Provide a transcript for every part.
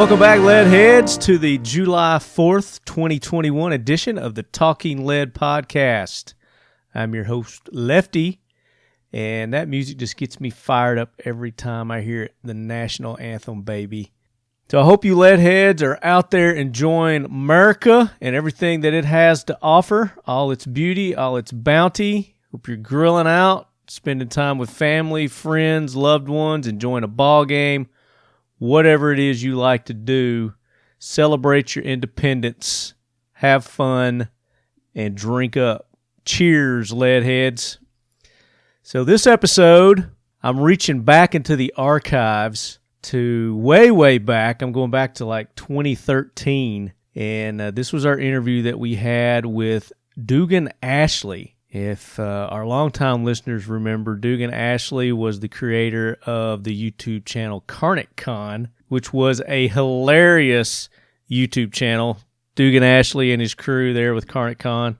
Welcome back, Leadheads, to the July 4th, 2021 edition of the Talking Lead podcast. I'm your host, Lefty, and that music just gets me fired up every time I hear it, the national anthem, baby. So I hope you Leadheads are out there enjoying America and everything that it has to offer, all its beauty, all its bounty. Hope you're grilling out, spending time with family, friends, loved ones, enjoying a ball game. Whatever it is you like to do, celebrate your independence, have fun, and drink up. Cheers, Leadheads. So this episode, I'm reaching back into the archives to way back. I'm going back to like 2013, and this was our interview that we had with Dugan Ashley. If our longtime listeners remember, Dugan Ashley was the creator of the YouTube channel Carnic Con, which was a hilarious YouTube channel. Dugan Ashley and his crew there with Carnic Con,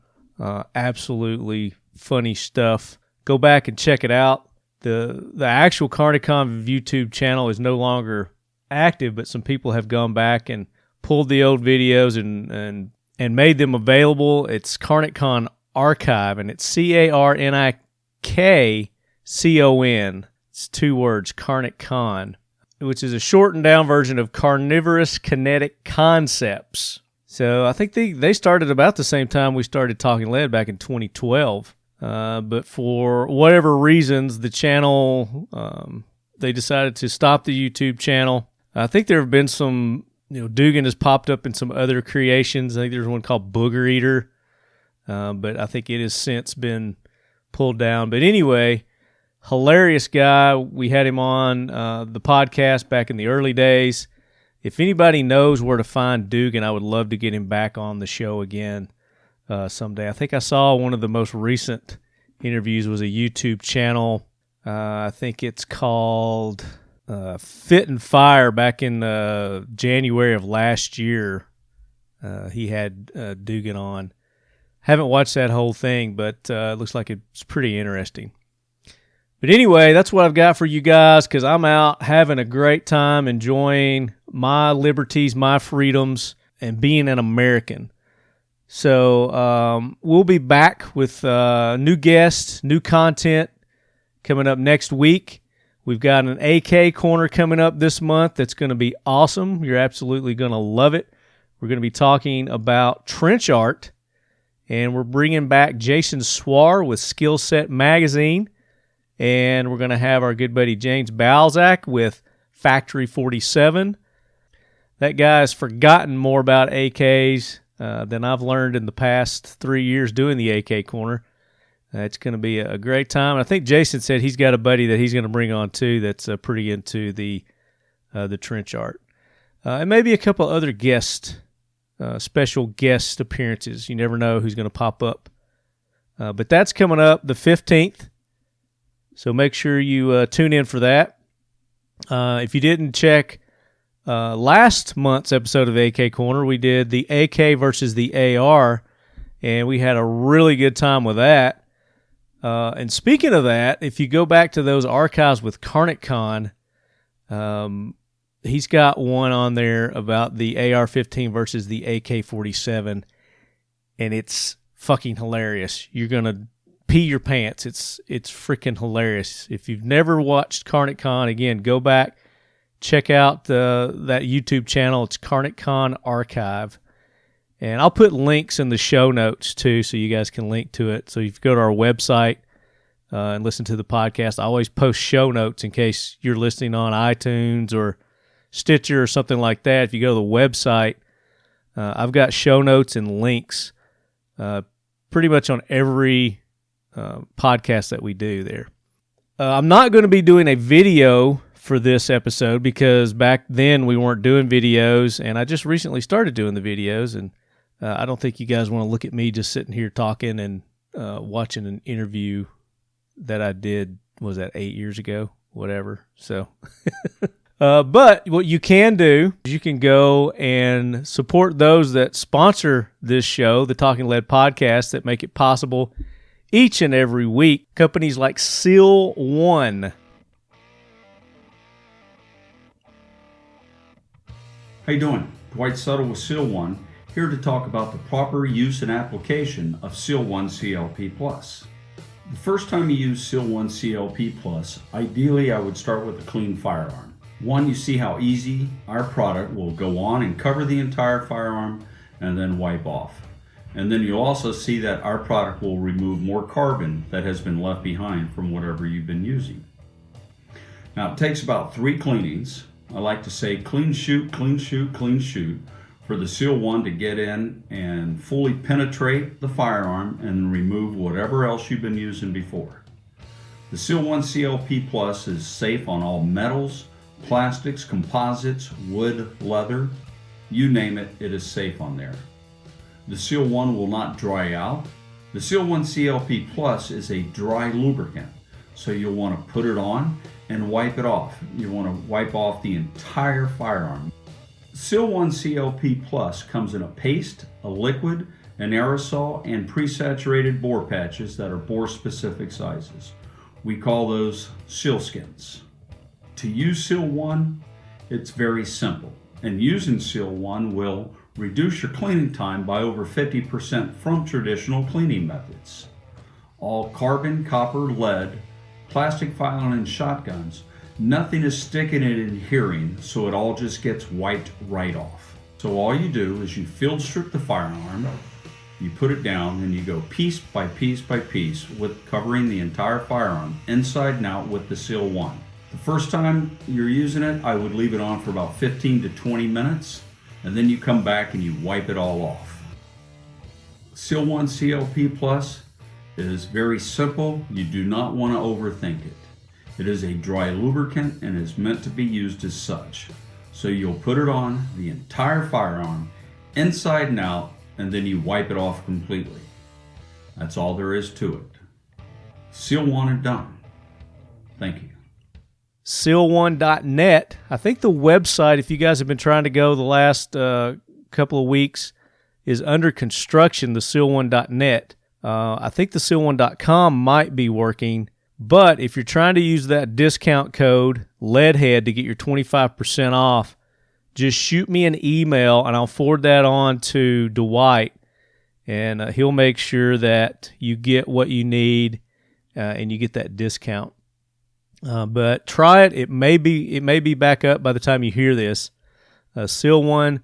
absolutely funny stuff. Go back and check it out. The actual Carnic Con YouTube channel is no longer active, but some people have gone back and pulled the old videos and made them available. It's Carnic Con Archive, and it's CarnikCon. It's two words, Carnic Con, which is a shortened down version of Carnivorous Kinetic Concepts. So I think they started about the same time we started Talking Lead back in 2012. But for whatever reasons, the channel, they decided to stop the YouTube channel. I think there have been some, Dugan has popped up in some other creations. I think there's one called Booger Eater. But I think it has since been pulled down. But anyway, hilarious guy. We had him on the podcast back in the early days. If anybody knows where to find Dugan, I would love to get him back on the show again someday. I think I saw one of the most recent interviews was a YouTube channel. I think it's called Fit and Fire. Back in January of last year, he had Dugan on. Haven't watched that whole thing, but it looks like it's pretty interesting. But anyway, that's what I've got for you guys, because I'm out having a great time enjoying my liberties, my freedoms, and being an American. So we'll be back with new guests, new content coming up next week. We've got an AK corner coming up this month that's going to be awesome. You're absolutely going to love it. We're going to be talking about trench art. And we're bringing back Jason Swar with Skill Set Magazine. And we're going to have our good buddy James Balzac with Factory 47. That guy's forgotten more about AKs than I've learned in the past 3 years doing the AK Corner. It's going to be a great time. And I think Jason said he's got a buddy that he's going to bring on too that's pretty into the trench art. And maybe a couple other guests. Special guest appearances. You never know who's going to pop up. But that's coming up the 15th. So make sure you tune in for that. If you didn't check last month's episode of AK Corner, we did the AK versus the AR, and we had a really good time with that. And speaking of that, if you go back to those archives with Carnic Con, he's got one on there about the AR-15 versus the AK-47, and it's fucking hilarious. You're going to pee your pants. It's freaking hilarious. If you've never watched Carnic Con, again, go back, check out that YouTube channel. It's Carnic Con Archive. And I'll put links in the show notes, too, so you guys can link to it. So if you go to our website and listen to the podcast, I always post show notes in case you're listening on iTunes or Stitcher or something like that. If you go to the website, I've got show notes and links pretty much on every podcast that we do there. I'm not going to be doing a video for this episode because back then we weren't doing videos, and I just recently started doing the videos, and I don't think you guys want to look at me just sitting here talking and watching an interview that I did, was that 8 years ago? Whatever. So... But what you can do is you can go and support those that sponsor this show, the Talking Lead podcast, that make it possible each and every week. Companies like Seal One. How you doing? Dwight Suttle with Seal One, here to talk about the proper use and application of Seal One CLP Plus. The first time you use Seal One CLP Plus, ideally I would start with a clean firearm. One, you see how easy our product will go on and cover the entire firearm and then wipe off. And then you'll also see that our product will remove more carbon that has been left behind from whatever you've been using. Now it takes about 3 cleanings. I like to say clean shoot, clean shoot, clean shoot for the Seal One to get in and fully penetrate the firearm and remove whatever else you've been using before. The Seal One CLP Plus is safe on all metals, plastics, composites, wood, leather, you name it, it is safe on there. The Seal One will not dry out. The Seal One CLP Plus is a dry lubricant, so you'll want to put it on and wipe it off. You want to wipe off the entire firearm. Seal One CLP Plus comes in a paste, a liquid, an aerosol, and pre-saturated bore patches that are bore-specific sizes. We call those sealskins. To use Seal One, it's very simple, and using Seal One will reduce your cleaning time by over 50% from traditional cleaning methods. All carbon, copper, lead, plastic filing, and shotguns, nothing is sticking and adhering, so it all just gets wiped right off. So all you do is you field strip the firearm, you put it down, and you go piece by piece by piece with covering the entire firearm inside and out with the Seal One. The first time you're using it, I would leave it on for about 15 to 20 minutes, and then you come back and you wipe it all off. Seal One CLP Plus is very simple. You do not want to overthink it. It is a dry lubricant and is meant to be used as such. So you'll put it on the entire firearm, inside and out, and then you wipe it off completely. That's all there is to it. Seal One and done. Thank you. Seal1.net. I think the website, if you guys have been trying to go the last couple of weeks, is under construction, the Seal1.net. I think the Seal1.com might be working, but if you're trying to use that discount code LEADHEAD to get your 25% off, just shoot me an email and I'll forward that on to Dwight, and he'll make sure that you get what you need and you get that discount. But try it. It may be back up by the time you hear this. Seal1.net.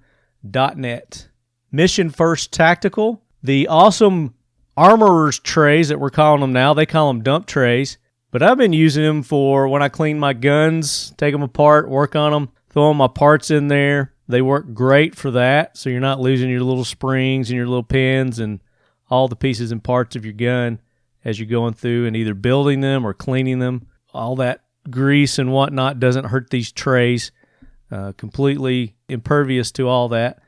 Mission First Tactical. The awesome armorer's trays that we're calling them now. They call them dump trays. But I've been using them for when I clean my guns, take them apart, work on them, throw my parts in there. They work great for that, so you're not losing your little springs and your little pins and all the pieces and parts of your gun as you're going through and either building them or cleaning them. All that grease and whatnot doesn't hurt these trays. Completely impervious to all that.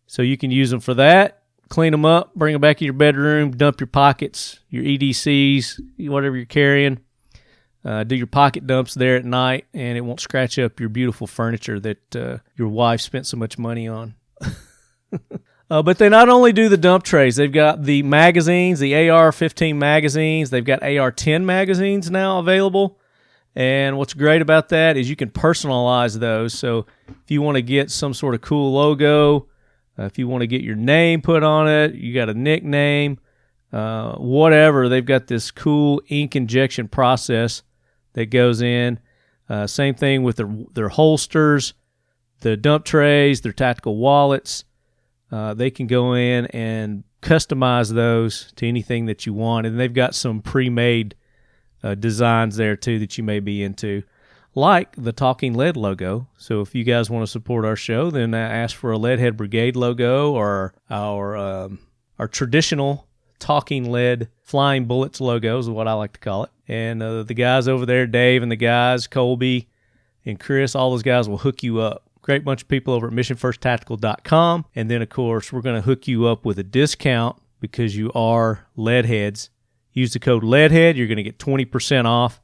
So you can use them for that. Clean them up, bring them back in your bedroom, dump your pockets, your EDCs, whatever you're carrying. Do your pocket dumps there at night, and it won't scratch up your beautiful furniture that your wife spent so much money on. But they not only do the dump trays, they've got the magazines, the AR-15 magazines. They've got AR-10 magazines now available. And what's great about that is you can personalize those. So if you want to get some sort of cool logo, if you want to get your name put on it, you got a nickname, whatever, they've got this cool ink injection process that goes in. Same thing with their holsters, the dump trays, their tactical wallets. They can go in and customize those to anything that you want. And they've got some pre-made designs there, too, that you may be into, like the Talking Lead logo. So if you guys want to support our show, then ask for a Leadhead Brigade logo or our traditional Talking Lead Flying Bullets logo is what I like to call it. And the guys over there, Dave and the guys, Colby and Chris, all those guys will hook you up. Great bunch of people over at missionfirsttactical.com. And then, of course, we're going to hook you up with a discount because you are Leadheads. Use the code LEADHEAD. You're going to get 20% off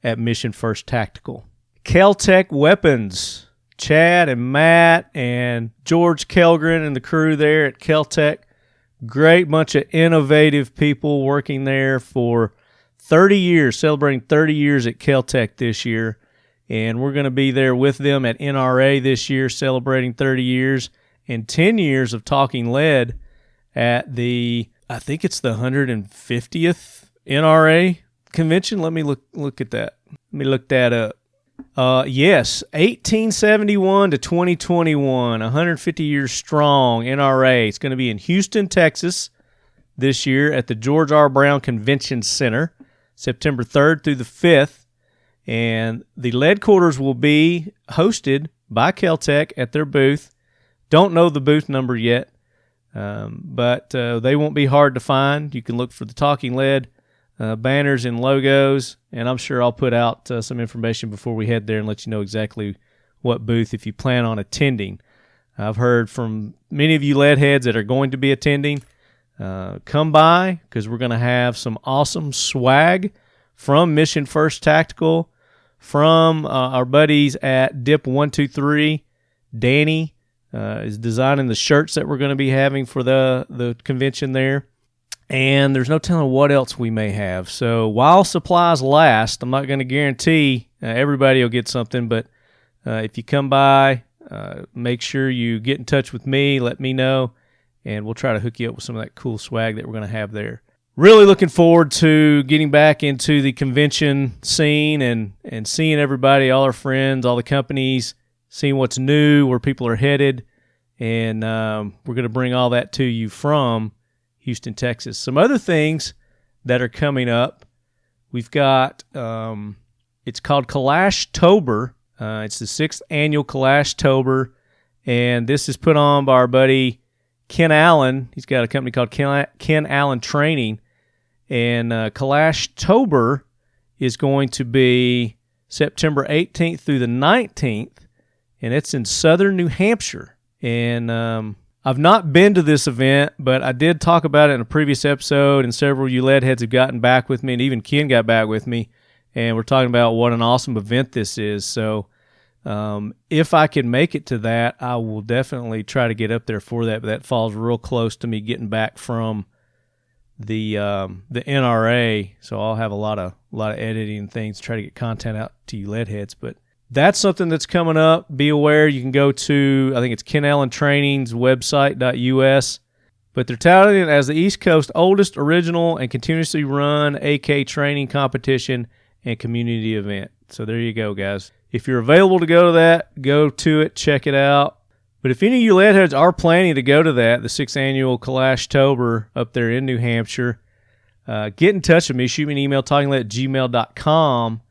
at Mission First Tactical. Kel-Tec Weapons. Chad and Matt and George Kelgren and the crew there at Kel-Tec. Great bunch of innovative people working there for 30 years, celebrating 30 years at Kel-Tec this year. And we're going to be there with them at NRA this year, celebrating 30 years and 10 years of Talking Lead at I think it's the 150th NRA convention. Let me look at that. Let me look that up. Yes, 1871 to 2021, 150 years strong NRA. It's going to be in Houston, Texas this year at the George R. Brown Convention Center, September 3rd through the 5th. And the lead quarters will be hosted by Kel-Tec at their booth. Don't know the booth number yet, but they won't be hard to find. You can look for the Talking Lead banners and logos, and I'm sure I'll put out some information before we head there and let you know exactly what booth if you plan on attending. I've heard from many of you lead heads that are going to be attending. Come by, because we're going to have some awesome swag from Mission First Tactical, from our buddies at Dip 123. Danny is designing the shirts that we're going to be having for the convention there. And there's no telling what else we may have. So while supplies last, I'm not going to guarantee everybody will get something, but if you come by, make sure you get in touch with me, let me know, and we'll try to hook you up with some of that cool swag that we're going to have there. Really looking forward to getting back into the convention scene and seeing everybody, all our friends, all the companies, seeing what's new, where people are headed, and we're going to bring all that to you from Houston, Texas. Some other things that are coming up. We've got, it's called Kalashtober. It's the 6th annual Kalashtober, and this is put on by our buddy Ken Allen. He's got a company called Ken Allen Training, and Kalashtober is going to be September 18th through the 19th, and it's in southern New Hampshire. And I've not been to this event, but I did talk about it in a previous episode, and several of you lead heads have gotten back with me, and even Ken got back with me, and we're talking about what an awesome event this is. So if I can make it to that, I will definitely try to get up there for that, but that falls real close to me getting back from the NRA, so I'll have a lot of editing and things to try to get content out to you lead heads, but that's something that's coming up. Be aware. You can go to, I think it's Ken Allen Training's website.us, but they're touting it as the East Coast oldest, original, and continuously run AK training competition and community event. So there you go, guys. If you're available to go to that, go to it, check it out. But if any of you lead heads are planning to go to that, the 6th annual Kalashtober up there in New Hampshire, get in touch with me. Shoot me an email, talkinglead@gmail.com.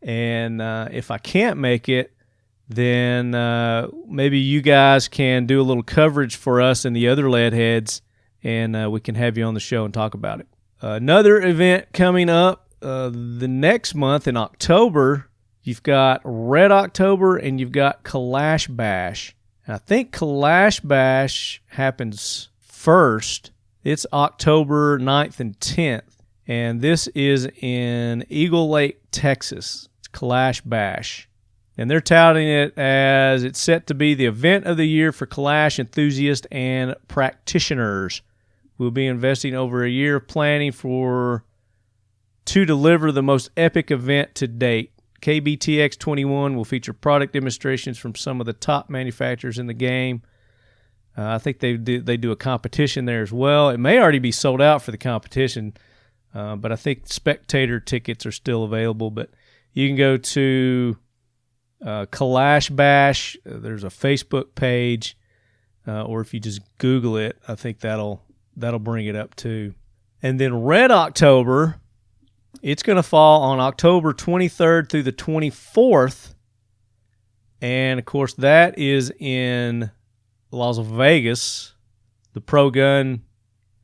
And if I can't make it, then maybe you guys can do a little coverage for us and the other lead heads, and we can have you on the show and talk about it. Another event coming up the next month in October, you've got Red October and you've got Kalash Bash. And I think Kalash Bash happens first. It's October 9th and 10th. And this is in Eagle Lake, Texas. It's Kalash Bash. And they're touting it as it's set to be the event of the year for Kalash enthusiasts and practitioners. We'll be investing over a year of planning to deliver the most epic event to date. KBTX 21 will feature product demonstrations from some of the top manufacturers in the game. I think they do a competition there as well. It may already be sold out for the competition, but I think spectator tickets are still available. But you can go to Kalash Bash. There's a Facebook page, or if you just Google it, I think that'll bring it up too. And then Red October, it's going to fall on October 23rd through the 24th. And, of course, that is in Las Vegas, the Pro Gun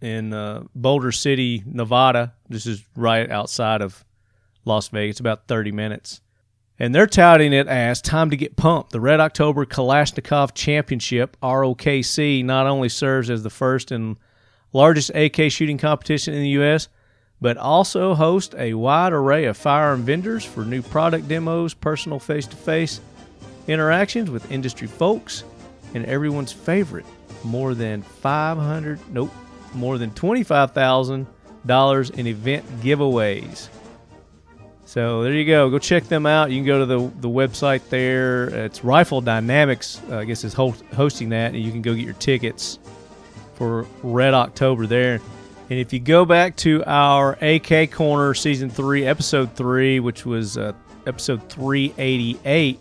in Boulder City, Nevada. This is right outside of Las Vegas, about 30 minutes. And they're touting it as time to get pumped. The Red October Kalashnikov Championship, ROKC, not only serves as the first and largest AK shooting competition in the U.S., but also hosts a wide array of firearm vendors for new product demos, personal face-to-face interactions with industry folks, and everyone's favorite, more than $25,000 in event giveaways. So there you go. Go check them out. You can go to the website there. It's Rifle Dynamics, I guess, is hosting that, and you can go get your tickets for Red October there. And if you go back to our AK Corner Season 3, Episode 3, which was Episode 388,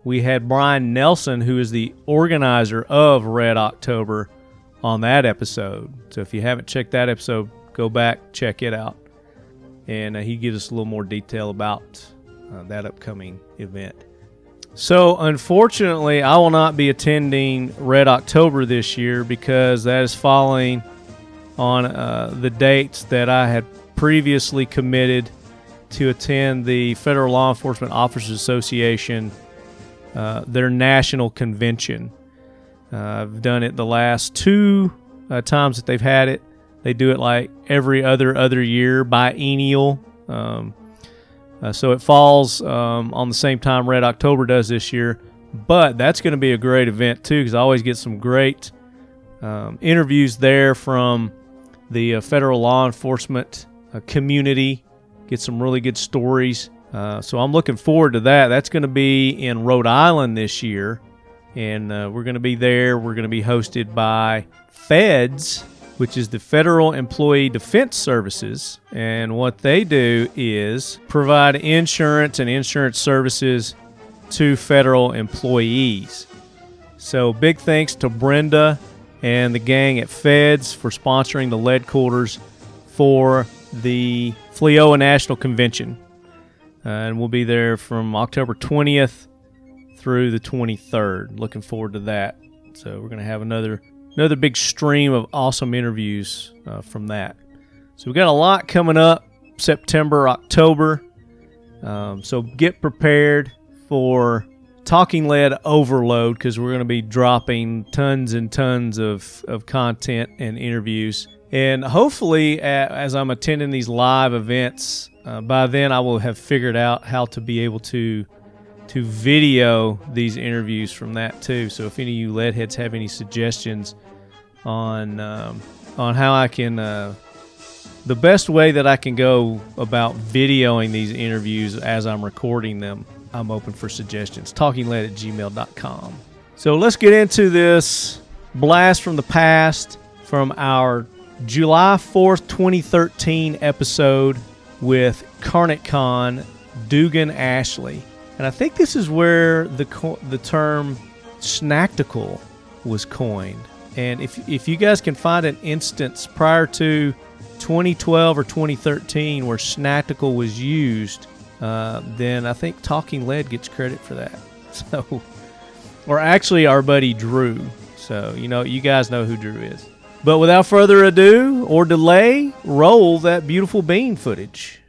we had Brian Nelson, who is the organizer of Red October, on that episode. So if you haven't checked that episode, go back, check it out. And he gives us a little more detail about that upcoming event. So, unfortunately, I will not be attending Red October this year because that is falling on the dates that I had previously committed to attend the Federal Law Enforcement Officers Association, their national convention. I've done it the last 2 times that they've had it. They do it like every other year, biennial. So it falls on the same time Red October does this year. But that's going to be a great event, too, because I always get some great interviews there from the federal law enforcement community. Get some really good stories. So I'm looking forward to that. That's going to be in Rhode Island this year. And we're going to be there. We're going to be hosted by Feds, which is the Federal Employee Defense Services. And what they do is provide insurance and insurance services to federal employees. So big thanks to Brenda and the gang at Feds for sponsoring the lead quarters for the FLEOA National Convention. And we'll be there from October 20th through the 23rd. Looking forward to that. So we're going to have another big stream of awesome interviews from that. So we've got a lot coming up September, October. So get prepared for Talking Lead overload because we're going to be dropping tons and tons of content and interviews. And hopefully, as I'm attending these live events, by then I will have figured out how to be able to video these interviews from that too. So if any of you lead heads have any suggestions on how I can the best way that I can go about videoing these interviews as I'm recording them, I'm open for suggestions. talkinglead@gmail.com. So let's get into this blast from the past from our July 4th, 2013 episode with Carnot-Con Dugan Ashley. And I think this is where the term snactical was coined. And if you guys can find an instance prior to 2012 or 2013 where snactical was used, then I think Talking Lead gets credit for that. So, or actually our buddy Drew. So, you guys know who Drew is. But without further ado or delay, roll that beautiful bean footage.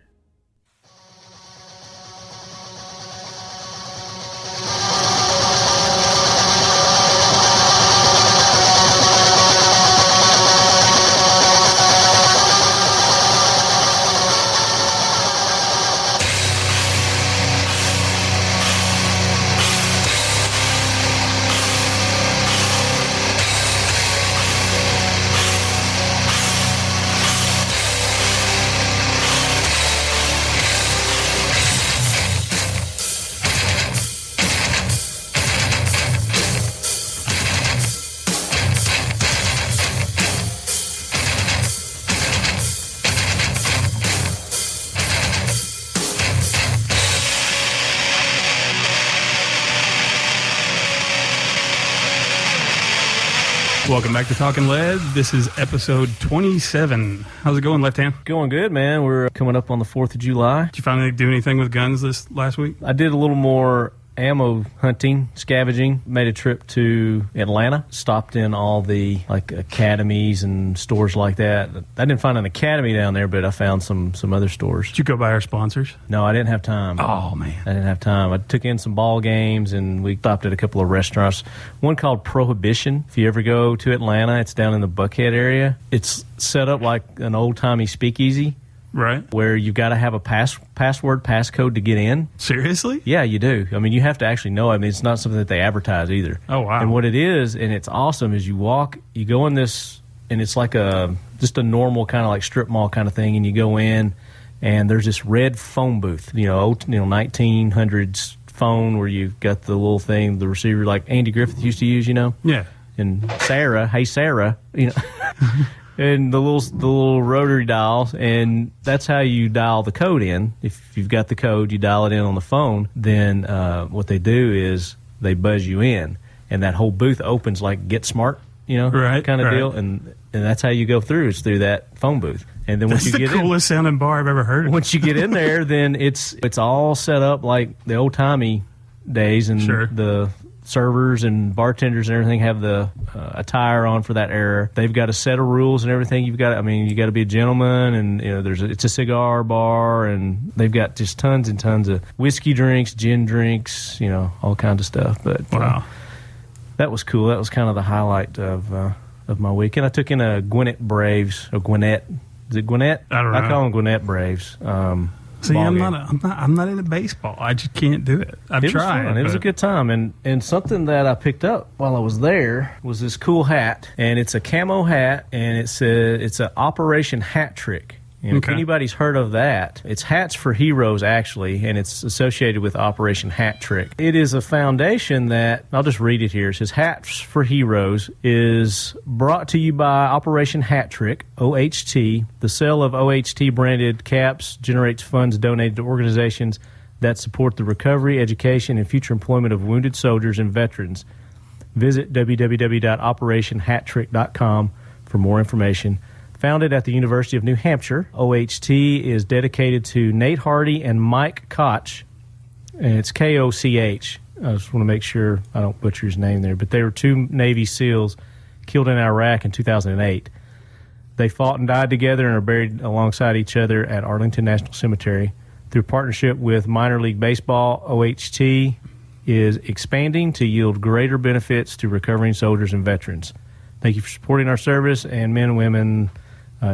Welcome back to Talking Lead. This is episode 27. How's it going, Left Hand? Going good, man. We're coming up on the 4th of July. Did you finally do anything with guns this last week? I did a little more ammo hunting, scavenging. Made a trip to Atlanta. Stopped in all the academies and stores like that. I didn't find an academy down there, but I found some other stores. Did you go by our sponsors? No, I didn't have time. Oh, man. I didn't have time. I took in some ball games, and we stopped at a couple of restaurants. One called Prohibition. If you ever go to Atlanta, it's down in the Buckhead area. It's set up like an old-timey speakeasy. Right. Where you've got to have a passcode to get in. Seriously? Yeah, you do. I mean, you have to actually know. I mean, it's not something that they advertise either. Oh, wow. And what it is, and it's awesome, is you go in this, and it's like just a normal kind of like strip mall kind of thing, and you go in, and there's this red phone booth, old 1900s phone where you've got the little thing, the receiver like Andy Griffith used to use, Yeah. and Sarah, hey Sarah, and the little rotary dials, and that's how you dial the code in. If you've got the code, you dial it in on the phone. Then what they do is they buzz you in, and that whole booth opens like Get Smart, Right, kind of right. deal, and that's how you go through is through that phone booth. And then once That's you the get coolest sounding bar I've ever heard of. once you get in there, then it's all set up like the old timey days, and Sure. the servers and bartenders and everything have the attire on for that era. They've got a set of rules and everything. You got to be a gentleman, and it's a cigar bar, and they've got just tons and tons of whiskey drinks, gin drinks, all kinds of stuff. But Wow. that was cool. That was kind of the highlight of my week. And I took in a Gwinnett Braves, or Gwinnett. Is it Gwinnett? I don't know. I call them Gwinnett Braves. See, ball I'm game. not into baseball. I just can't do it. I've It was tried. fun. It was a but- good time, and something that I picked up while I was there was this cool hat, and it's a camo hat, and it's a Operation Hat Trick. And if Okay. anybody's heard of that, it's Hats for Heroes, actually, and it's associated with Operation Hat Trick. It is a foundation that, I'll just read it here. It says, Hats for Heroes is brought to you by Operation Hat Trick, OHT. The sale of OHT-branded caps generates funds donated to organizations that support the recovery, education, and future employment of wounded soldiers and veterans. Visit www.operationhattrick.com for more information. Founded at the University of New Hampshire, OHT is dedicated to Nate Hardy and Mike Koch, and it's Koch. I just want to make sure I don't butcher his name there, but they were two Navy SEALs killed in Iraq in 2008. They fought and died together and are buried alongside each other at Arlington National Cemetery. Through partnership with Minor League Baseball, OHT is expanding to yield greater benefits to recovering soldiers and veterans. Thank you for supporting our service and men and women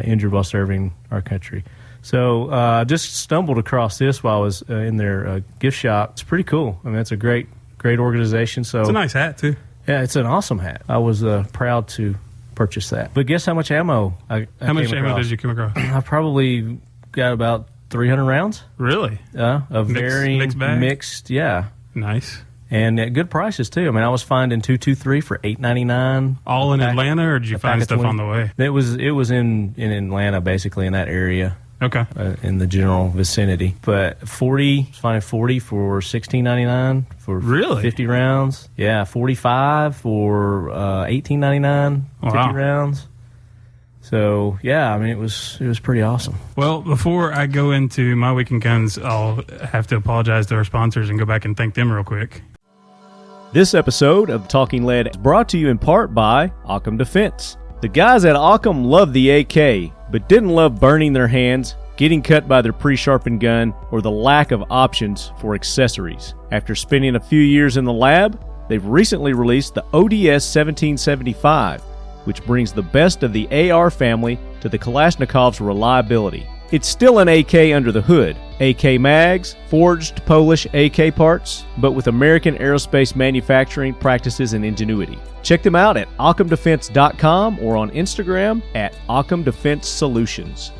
injured while serving our country. So I just stumbled across this while I was in their gift shop. It's pretty cool. I mean, it's a great organization. So It's a nice hat, too. yeah, it's an awesome hat. I was proud to purchase that. But guess how much ammo I How much came ammo across? did you come across? I probably got about 300 rounds. Really? Of varying mixed bag? mixed, yeah. Nice. And at good prices, too. I mean, I was finding .223 for $8.99. All in A pack- Atlanta, or did you a find pack of stuff 20. on the way? It was in Atlanta, basically, in that area. Okay. In the general vicinity. But 40 for $16.99 for Really? 50 rounds. Yeah, 45 for $18.99, 50 Wow. rounds. So, yeah, I mean, it was pretty awesome. Well, before I go into my weekend guns, I'll have to apologize to our sponsors and go back and thank them real quick. This episode of Talking Lead is brought to you in part by Occam Defense. The guys at Occam love the AK, but didn't love burning their hands, getting cut by their pre-sharpened gun, or the lack of options for accessories. After spending a few years in the lab, they've recently released the ODS 1775, which brings the best of the AR family to the Kalashnikov's reliability. It's still an AK under the hood. AK mags, forged Polish AK parts, but with American aerospace manufacturing practices and ingenuity. Check them out at OccamDefense.com or on Instagram at Occam Defense Solutions.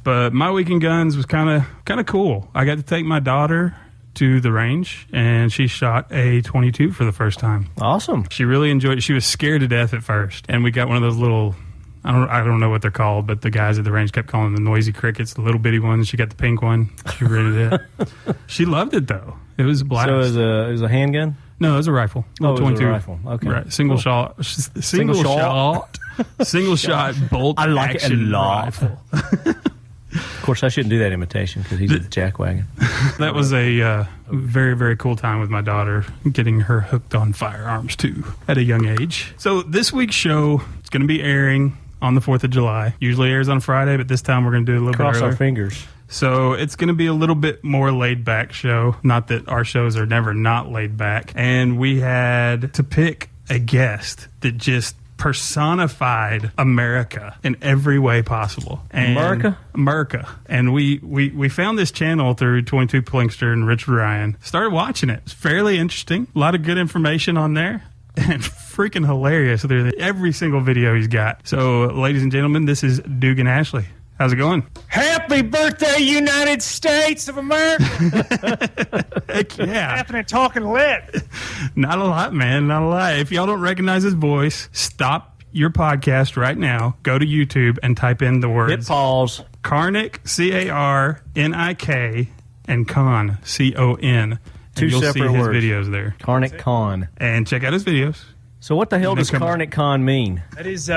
But my weekend guns was kind of cool. I got to take my daughter to the range, and she shot a .22 for the first time. Awesome. She really enjoyed it. She was scared to death at first, and we got one of those little, I don't know what they're called, but the guys at the range kept calling them the noisy crickets, the little bitty ones. She got the pink one. She rented it. She loved it though. It was a blast. So it was a handgun? No, it was a rifle. Little Oh, it was a 22. rifle. Okay. Right. Single shot. Single shot. Single shot bolt I like it a action lot. rifle. Of course, I shouldn't do that imitation because he's a jackwagon. That was a very, very cool time with my daughter, getting her hooked on firearms too at a young age. So this week's show is going to be airing on the 4th of July. Usually airs on Friday, but this time we're going to do it a little Cross bit our earlier. fingers. So it's going to be a little bit more laid back show. Not that our shows are never not laid back. And we had to pick a guest that just personified America in every way possible. And America. And we found this channel through 22 Plinkster and Richard Ryan. Started watching it. It's fairly interesting. A lot of good information on there. And freaking hilarious through every single video he's got. So, ladies and gentlemen, this is Dugan Ashley. How's it going? Happy birthday, United States of America! Heck yeah. Happening talking lead. Not a lot, man. Not a lot. If y'all don't recognize his voice, stop your podcast right now. Go to YouTube and type in the words. Hit pause. Karnik, Karnik, and Con, Con. Two you'll separate see his words. videos there. Karnik Con. And check out his videos. So what the hell And does then come Karnik Con mean? That is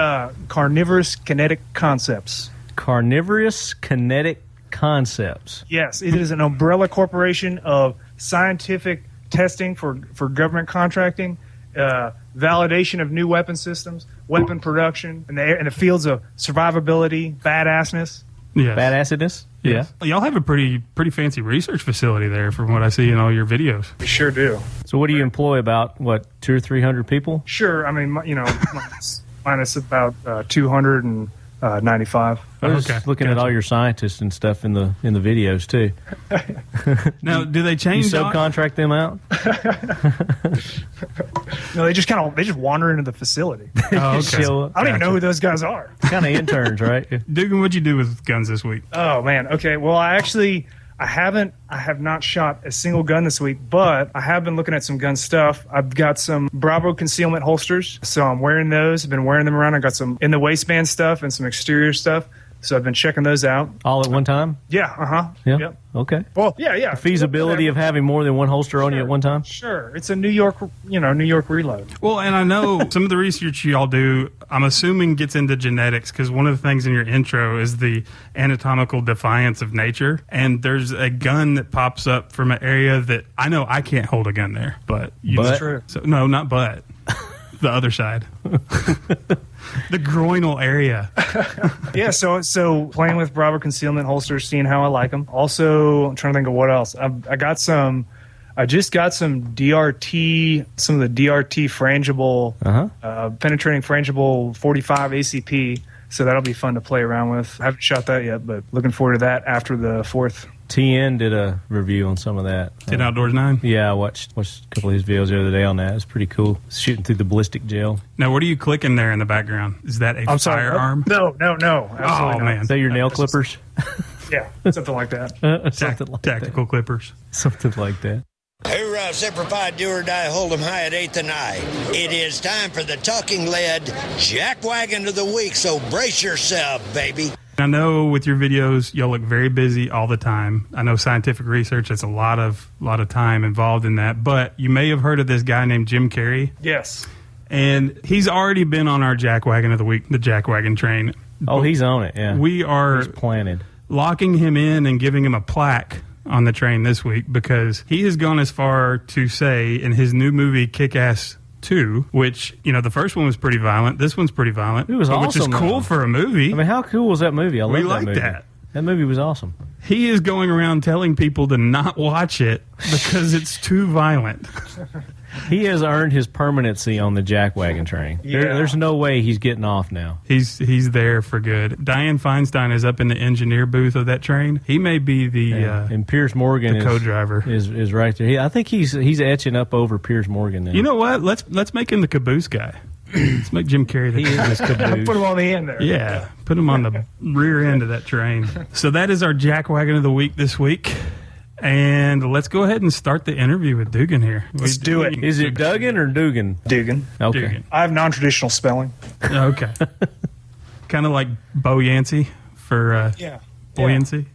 carnivorous kinetic concepts. Carnivorous Kinetic Concepts. Yes, it is an umbrella corporation of scientific testing for government contracting, validation of new weapon systems, weapon production, and the fields of survivability, badassness. Yes. Badassedness? Yes. Y'all have a pretty fancy research facility there from what I see in all your videos. We sure do. So what do you employ? About, 200 or 300 people? Sure. I mean, minus about 295. I was just looking at all your scientists and stuff in the videos, too. Now, do they You change subcontract them out? No, they just wander into the facility. Oh, okay. Show up. I don't even know who those guys are. Kind of interns, right? Dugan, what'd you do with guns this week? Oh man. Okay. Well, I have not shot a single gun this week, but I have been looking at some gun stuff. I've got some Bravo concealment holsters, so I'm wearing those. I've been wearing them around. I got some in the waistband stuff and some exterior stuff. So I've been checking those out. All at one time? Yeah. Yeah. Yep. Okay. Well, yeah. The feasibility of having more than one holster on you at one time? Sure. It's a New York reload. Well, and I know some of the research y'all do, I'm assuming gets into genetics, because one of the things in your intro is the anatomical defiance of nature. And there's a gun that pops up from an area that I know I can't hold a gun there, but you But? True. So, no, not but. The other side. The groinal area. Yeah, so playing with Bravo concealment holsters, seeing how I like them. Also, I'm trying to think of what else. I just got some DRT, some of the DRT frangible, penetrating frangible 45 ACP. So that'll be fun to play around with. I haven't shot that yet, but looking forward to that after the 4th. TN did a review on some of that. 10 Outdoors 9? Yeah, I watched a couple of his videos the other day on that. It's pretty cool. Shooting through the ballistic gel. Now, what are you clicking there in the background? Is that a I'm sorry. firearm? No. Absolutely not. Man. Is that your nail clippers? Yeah, something like that. Something like Tactical clippers. that. Something like that. Hoorah, Semper Fi, do or die, hold 'em high at 8th and I. It is time for the Talking Lead Jackwagon of the Week, so brace yourself, baby. I know with your videos, y'all look very busy all the time. I know scientific research, it's a lot of time involved in that. But you may have heard of this guy named Jim Carrey. Yes. And he's already been on our Jackwagon of the Week, the Jackwagon train. Oh, he's on it, yeah. We are He's planted. locking him in and giving him a plaque on the train this week because he has gone as far to say in his new movie, Kick-Ass 2, which, the first one was pretty violent. This one's pretty violent. It was Which is awesome, cool though. for a movie. I mean, how cool was that movie? I love We that like movie. that. That movie was awesome. He is going around telling people to not watch it because it's too violent. He has earned his permanency on the jackwagon train. Yeah. There's no way he's getting off now. He's there for good. Diane Feinstein is up in the engineer booth of that train. He may be the And Piers Morgan the co-driver. is right there. I think he's etching up over Piers Morgan now. You know what? Let's make him the caboose guy. Let's make Jim Carrey the he is his caboose. Put them on the end there. Yeah, put him on the rear end of that train. So that is our Jackwagon of the Week this week. And let's go ahead and start the interview with Dugan here. Let's do it. Is it Duggan or Dugan? Dugan. Okay. Dugan. I have non-traditional spelling. Okay. Kind of like Bo Yancey for Yeah. buoyancy.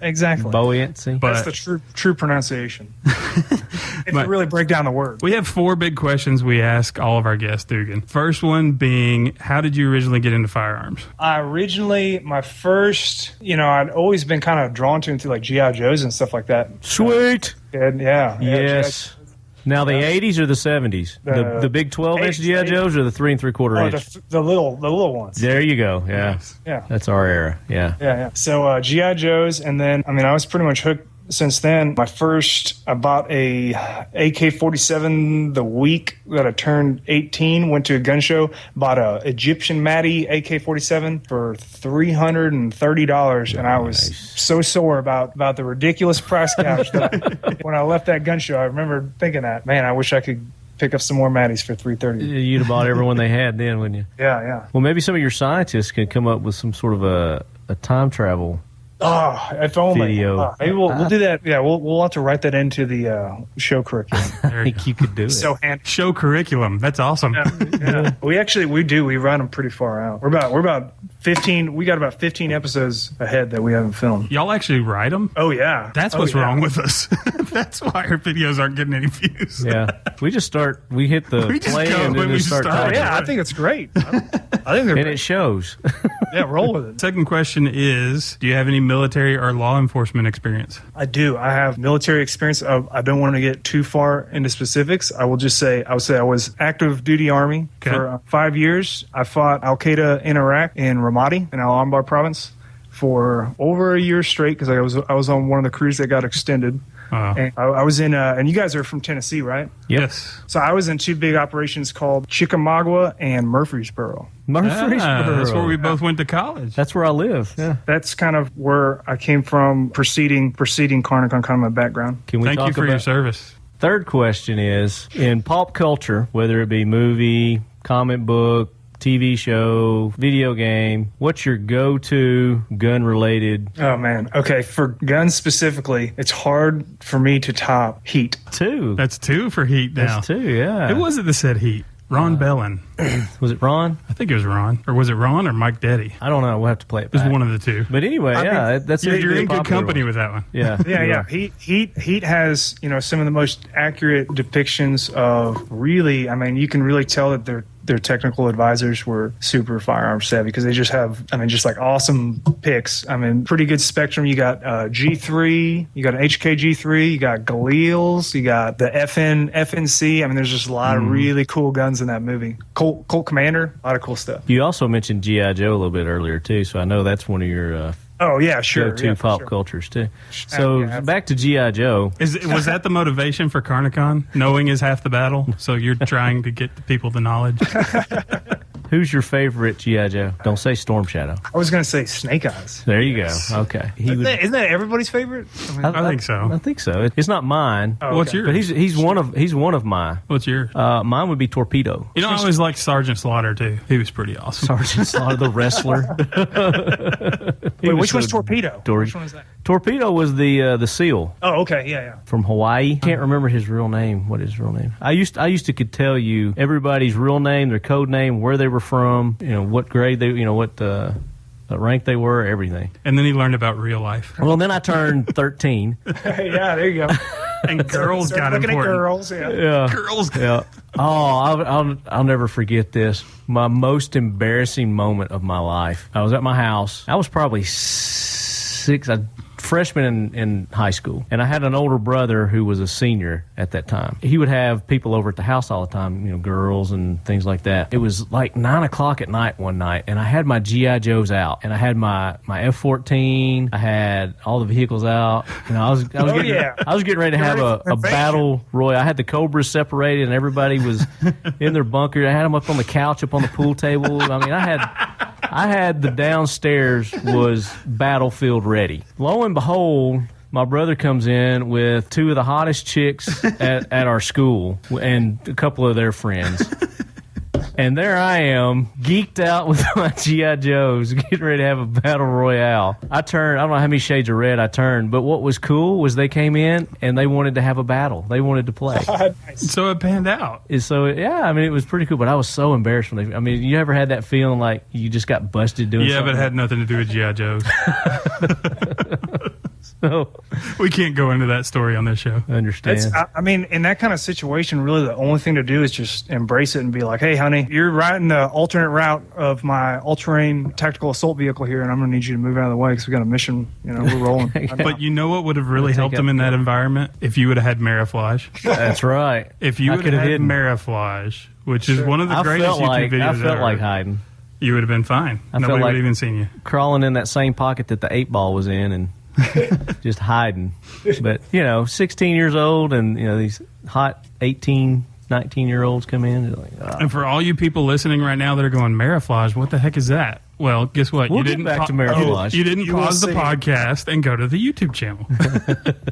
Exactly. Buoyancy. But That's the true pronunciation. If But- you really break down the word. we have 4 big questions we ask all of our guests, Dugan. First one being, how did you originally get into firearms? My first, I'd always been kind of drawn to them through like G.I. Joes and stuff like that. Sweet. And yeah. Yes. Now the 80s or the 70s? The big 12-inch G.I. Joes or the 3 3/4 Oh, inch? the little ones. There you go. Yeah. Yeah. That's our era. Yeah. Yeah. So G.I. Joes, and then I was pretty much hooked since then. I bought a AK-47 the week that I turned 18. Went to a gun show, bought a Egyptian Matty AK-47 for $330, and I was so sore about the ridiculous price gouge that when I left that gun show, I remember thinking that, man, I wish I could pick up some more Matties for $330. You'd have bought everyone they had then, wouldn't you? Yeah. Well, maybe some of your scientists could come up with some sort of a a time travel. Oh, if only. Video. Maybe we'll do that. Yeah, we'll have to write that into the show curriculum. I think you could do it. So handy. Show curriculum. That's awesome. Yeah. We run them pretty far out. We're about 15. We got about 15 episodes ahead that we haven't filmed. Y'all actually write them? Oh yeah. That's what's wrong with us. That's why our videos aren't getting any views. Yeah, we hit the We just play go and when then we just start start. talking. Yeah, I think it's great. I think they're And great. it shows. Yeah, roll with it. Second question is, do you have any military or law enforcement experience? I do. I have military experience. I don't want to get too far into specifics. I would say I was active duty Army for 5 years. I fought Al Qaeda in Iraq in Ramadi in Al Anbar province for over a year straight because I was on one of the crews that got extended. And I was in, and you guys are from Tennessee, right? Yes. So I was in two big operations called Chickamauga and Murfreesboro. Murfreesboro. That's where we both went to college. That's where I live. Yeah. That's kind of where I came from, preceding Carnicon, kind of my background. Can we Thank talk you for about your service. Third question is, in pop culture, whether it be movie, comic book, TV show, video game, what's your go-to gun-related? Oh, man. Okay, for guns specifically, it's hard for me to top Heat. Two. That's 2 for Heat now. That's two, yeah. It wasn't that said Heat. Ron Bellin. Was it Ron? I think it was Ron. Or was it Ron or Mike Deddy? I don't know. We'll have to play it It was back. one of the two. But anyway, that's You're, a you're in good popular company one. with that one. Yeah. Yeah. Heat has, some of the most accurate depictions of really, you can really tell that their technical advisors were super firearm savvy because they just have, just like awesome picks. Pretty good spectrum. You got G3, you got an HK G3, you got Galils, you got the FNC. There's just a lot of really cool guns in that movie. Colt Commander, a lot of cool stuff. You also mentioned G.I. Joe a little bit earlier, too, so I know that's one of your Oh, yeah, sure. go-to pop cultures, too. So Yeah, back to G.I. Joe. Was that the motivation for Carnicon? Knowing is half the battle. So you're trying to get the people the knowledge. Who's your favorite G.I. Joe? Don't say Storm Shadow. I was going to say Snake Eyes. There you go. Okay. Isn't that everybody's favorite? I think so. I think so. It's not mine, What's yours? but he's one of mine. What's yours? Mine would be Torpedo. I always liked Sergeant Slaughter, too. He was pretty awesome. Sergeant Slaughter, the wrestler. Wait, which one's Torpedo? Dory. Which one is that? Torpedo was the SEAL Oh, okay. Yeah. from Hawaii. Can't remember his real name. What is his real name? I used to could tell you everybody's real name, their code name, where they were from, what grade they, what rank they were, everything. And then he learned about real life. Well, then I turned 13. Yeah, there you go. And girls got looking important. at girls, yeah. Yeah. Girls. Yeah. Oh, I'll never forget this. My most embarrassing moment of my life. I was at my house. I was probably freshman in high school, and I had an older brother who was a senior at that time. He would have people over at the house all the time, girls and things like that. It was like 9 o'clock at night one night, and I had my G.I. Joes out, and I had my F-14. I had all the vehicles out. I was getting ready to have a battle royal. I had the Cobras separated, and everybody was in their bunker. I had them up on the couch, up on the pool table. I had the downstairs was battlefield ready. Lo and behold, my brother comes in with two of the hottest chicks at our school and a couple of their friends. And there I am, geeked out with my G.I. Joes, getting ready to have a battle royale. I don't know how many shades of red I turned, but what was cool was they came in and they wanted to have a battle. They wanted to play. So it panned out. So, yeah, it was pretty cool, but I was so embarrassed when you ever had that feeling like you just got busted doing something? Yeah, but it had nothing to do with G.I. Joe's. So, we can't go into that story on this show. I understand. In that kind of situation, really the only thing to do is just embrace it and be like, hey, honey, you're riding the alternate route of my all-terrain tactical assault vehicle here, and I'm going to need you to move out of the way because we got a mission. We're rolling. But you know what would have really helped him in that environment? If you would have had Mariflage. That's right. If you would have had Mariflage, which is one of the greatest YouTube videos I felt ever, like hiding. You would have been fine. Nobody would have even seen you. Crawling in that same pocket that the 8-ball was in and just hiding. But, 16 years old and, these hot 18, 19-year-olds come in. Like, oh. And for all you people listening right now that are going, Mariflage, what the heck is that? Well, guess what? We'll get back to Mariflage. You didn't pause the podcast and go to the YouTube channel.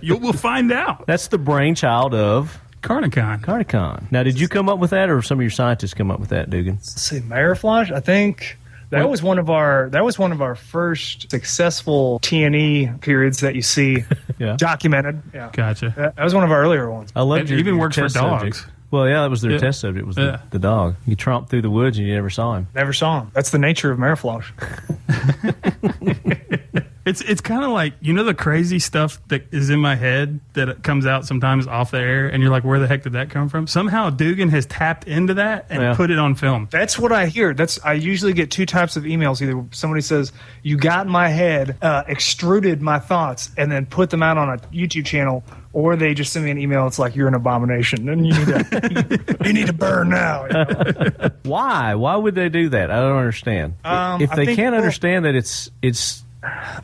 You will find out. That's the brainchild of Carnicon. Now, did you come up with that, or some of your scientists come up with that, Dugan? Let's see, Mariflage? I think That was one of our first successful T&E periods that you see documented. Yeah. Gotcha. That was one of our earlier ones. I love It even works for test dogs. subject. Well, yeah, that was their test subject. Was the dog? You tromped through the woods and you never saw him. Never saw him. That's the nature of Mariflage. It's kind of like, the crazy stuff that is in my head that comes out sometimes off the air, and you're like, where the heck did that come from? Somehow Dugan has tapped into that and put it on film. That's what I hear. I usually get two types of emails. Either somebody says, you got in my head, extruded my thoughts, and then put them out on a YouTube channel, or they just send me an email. It's like, you're an abomination, and you need to burn now. Why? Why would they do that? I don't understand. If they can't understand that it's.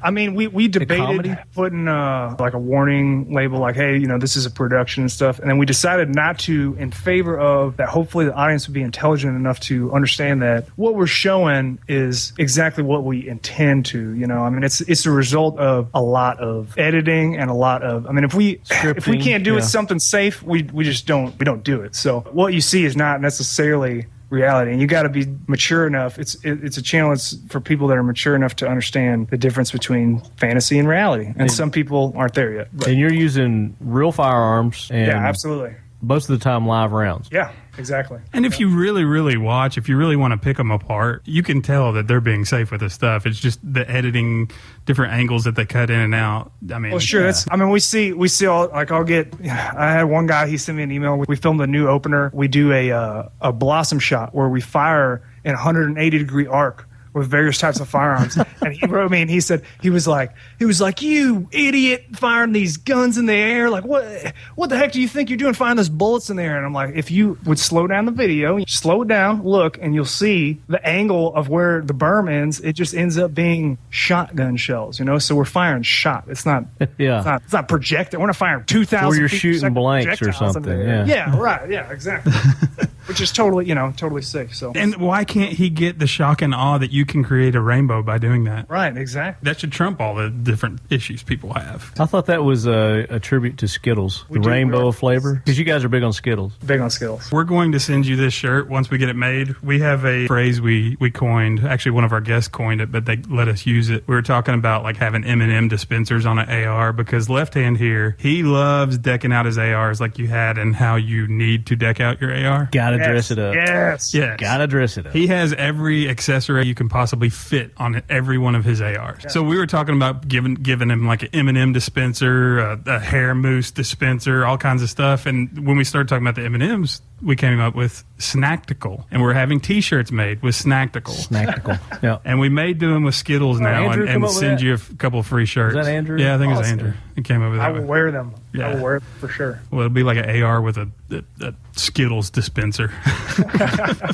I mean, we debated putting like a warning label, like, hey, this is a production and stuff. And then we decided not to, in favor of that. Hopefully the audience would be intelligent enough to understand that what we're showing is exactly what we intend to, I mean, it's a result of a lot of editing and a lot of, I mean, if we can't do it something safe, we just don't do it. So what you see is not necessarily reality, and you got to be mature enough. It's a channel. It's for people that are mature enough to understand the difference between fantasy and reality. And some people aren't there yet. But. And you're using real firearms. And absolutely. Most of the time, live rounds. Yeah, exactly. And if you really, really watch, if you really want to pick them apart, you can tell that they're being safe with this stuff. It's just the editing, different angles that they cut in and out. I mean, well, sure. We see all, like, I had one guy, he sent me an email. We filmed a new opener. We do a blossom shot where we fire in a 180-degree arc with various types of firearms. And he wrote me and he said, he was like, you idiot, firing these guns in the air. Like, what the heck do you think you're doing firing those bullets in the air? And I'm like, if you would slow down the video, slow it down, look, and you'll see the angle of where the berm ends. It just ends up being shotgun shells, So we're firing shot. It's not, it's not projected. We're not firing 2,000 or you're shooting blanks or something. Yeah, right. Yeah, exactly. Which is totally safe. So. And why can't he get the shock and awe that you can create a rainbow by doing that? Right, exactly. That should trump all the different issues people have. I thought that was a tribute to Skittles, the rainbow flavor. Because you guys are big on Skittles. Big on Skittles. We're going to send you this shirt once we get it made. We have a phrase we coined. Actually, one of our guests coined it, but they let us use it. We were talking about like having M&M dispensers on an AR, because Left Hand here, he loves decking out his ARs like you had and how you need to deck out your AR. Gotta dress it up. Yes. Gotta dress it up. He has every accessory you can possibly fit on every one of his ARs. Yeah. So we were talking about giving him like an M&M dispenser, a hair mousse dispenser, all kinds of stuff. And when we started talking about the M&Ms, we came up with Snacktical, and we're having T-shirts made with Snacktical. Yeah. And we may do them with Skittles now, and send you a couple of free shirts. Is that Andrew? Yeah, I think it's Andrew. He came up with that. I will wear them. Yeah. I will wear them for sure. Well, it'll be like an AR with a Skittles dispenser.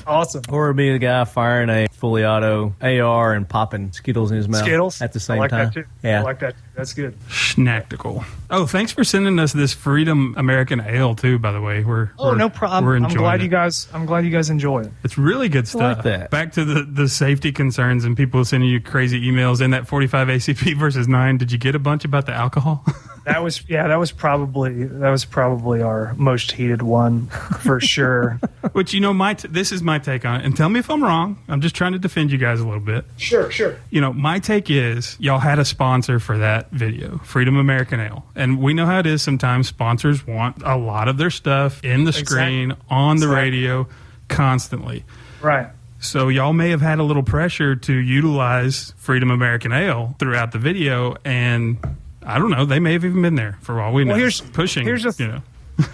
Awesome. Or it'll be a guy firing a fully auto AR and popping Skittles in his mouth. Skittles? At the same I like time. that too. Yeah. I like that. That's good. Snacktical. Oh, thanks for sending us this Freedom American Ale too, by the way. No problem. We're I'm enjoying glad it. I'm glad you guys enjoy it. It's really good stuff. like that. Back to the safety concerns and people sending you crazy emails. In that 45 ACP versus 9, did you get a bunch about the alcohol? That was probably our most heated one for sure. Which, this is my take on it. And tell me if I'm wrong. I'm just trying to defend you guys a little bit. Sure. My take is y'all had a sponsor for that video, Freedom American Ale. And we know how it is sometimes. Sponsors want a lot of their stuff in the screen, on the radio, constantly. Right. So y'all may have had a little pressure to utilize Freedom American Ale throughout the video, and I don't know, they may have even been there for all we know. Well,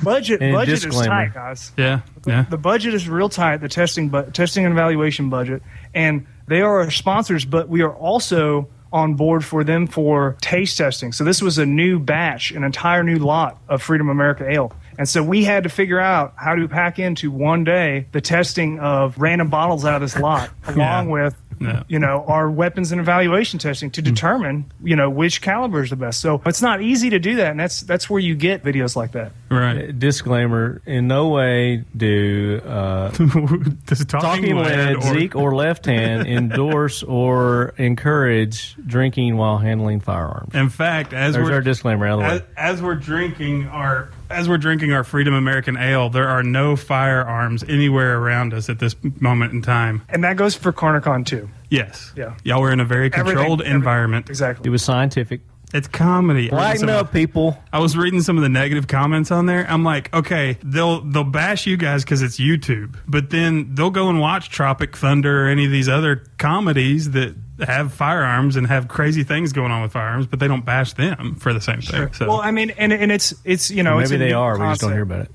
Budget is tight, guys. Yeah. The budget is real tight, the testing and evaluation budget, and they are our sponsors, but we are also on board for them for taste testing. So this was a new batch, an entire new lot of Freedom America Ale. And so we had to figure out how to pack into one day the testing of random bottles out of this lot, along with our weapons and evaluation testing to determine, which caliber is the best. So it's not easy to do that, and that's where you get videos like that. Right. Disclaimer: in no way do Talking Lead, Zeke, or Left Hand endorse or encourage drinking while handling firearms. In fact, there's our disclaimer out of the way. As we're drinking our as we're drinking our Freedom American Ale, there are no firearms anywhere around us at this moment in time. And that goes for CornerCon too. Yes. Yeah. Y'all were in a very controlled environment. Exactly. It was scientific. It's comedy. Lighten up, people. I was reading some of the negative comments on there. I'm like, okay, they'll bash you guys because it's YouTube, but then they'll go and watch Tropic Thunder or any of these other comedies that have firearms and have crazy things going on with firearms, but they don't bash them for the same thing. So. Well, I mean, and it's Maybe it's they are. concept. We just don't hear about it.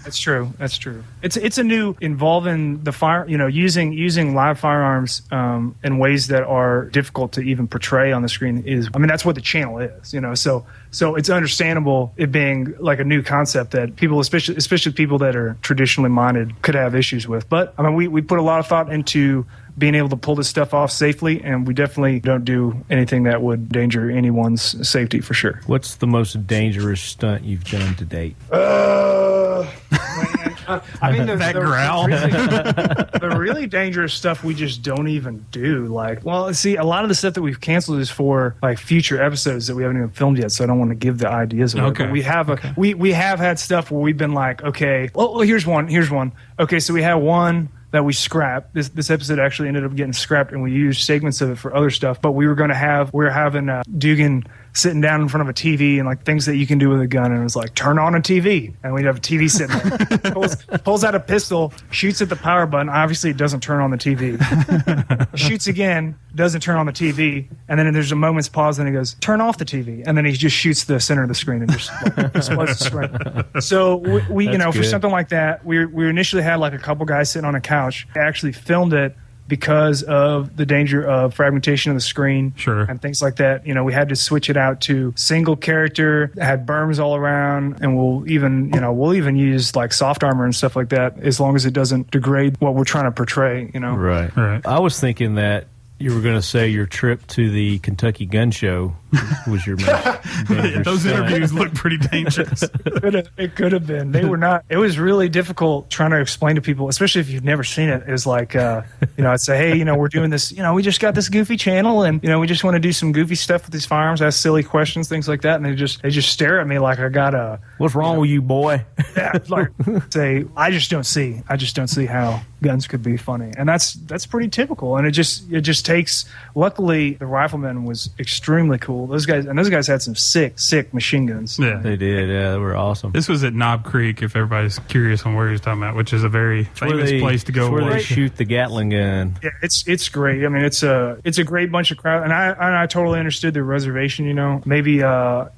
That's true. That's true. It's a new involving the fire. Using live firearms in ways that are difficult to even portray on the screen is. I mean, that's what the channel is. So it's understandable it being like a new concept that people, especially people that are traditionally minded, could have issues with. But I mean, we put a lot of thought into being able to pull this stuff off safely, and we definitely don't do anything that would endanger anyone's safety for sure. What's the most dangerous stunt you've done to date? I mean, that growl. The really dangerous stuff we just don't even do. Like, well, see, a lot of the stuff that we've canceled is for like future episodes that we haven't even filmed yet. So I don't want to give the ideas away. Okay. But we have had stuff where we've been like, okay, well, here's one. Okay, so we had one that we scrapped. This episode actually ended up getting scrapped, and we used segments of it for other stuff. But we were having Dugan sitting down in front of a TV and like things that you can do with a gun, and it was like, turn on a TV, and we'd have a TV sitting there. pulls out a pistol, shoots at the power button. Obviously, it doesn't turn on the TV. Shoots again, doesn't turn on the TV, and then there's a moment's pause, and he goes, turn off the TV, and then he just shoots the center of the screen and just explodes the screen. So we for something like that, we initially had like a couple guys sitting on a couch. I actually filmed it because of the danger of fragmentation of the screen, sure, and things like that. We had to switch it out to single character, had berms all around, and we'll even use like soft armor and stuff like that, as long as it doesn't degrade what we're trying to portray. Right. Right. I was thinking that you were going to say your trip to the Kentucky Gun Show was your most dangerous Those stunt. interviews look pretty dangerous. It could have been. They were not. It was really difficult trying to explain to people, especially if you've never seen it. It was like, I'd say, hey, we're doing this. We just got this goofy channel, and we just want to do some goofy stuff with these firearms, ask silly questions, things like that. And they just stare at me like I got a. What's wrong with you, boy? Yeah, like say, I just don't see how guns could be funny, and that's pretty typical. And it just takes. Luckily, the Rifleman was extremely cool. Those guys had some sick machine guns. Yeah, They did. Yeah, they were awesome. this was at Knob Creek, if everybody's curious on where he's talking about, which is a very famous place to go. Where they watch. shoot the Gatling gun. Yeah, it's great. I mean, it's a great bunch of crowd, and I totally understood the reservation. Maybe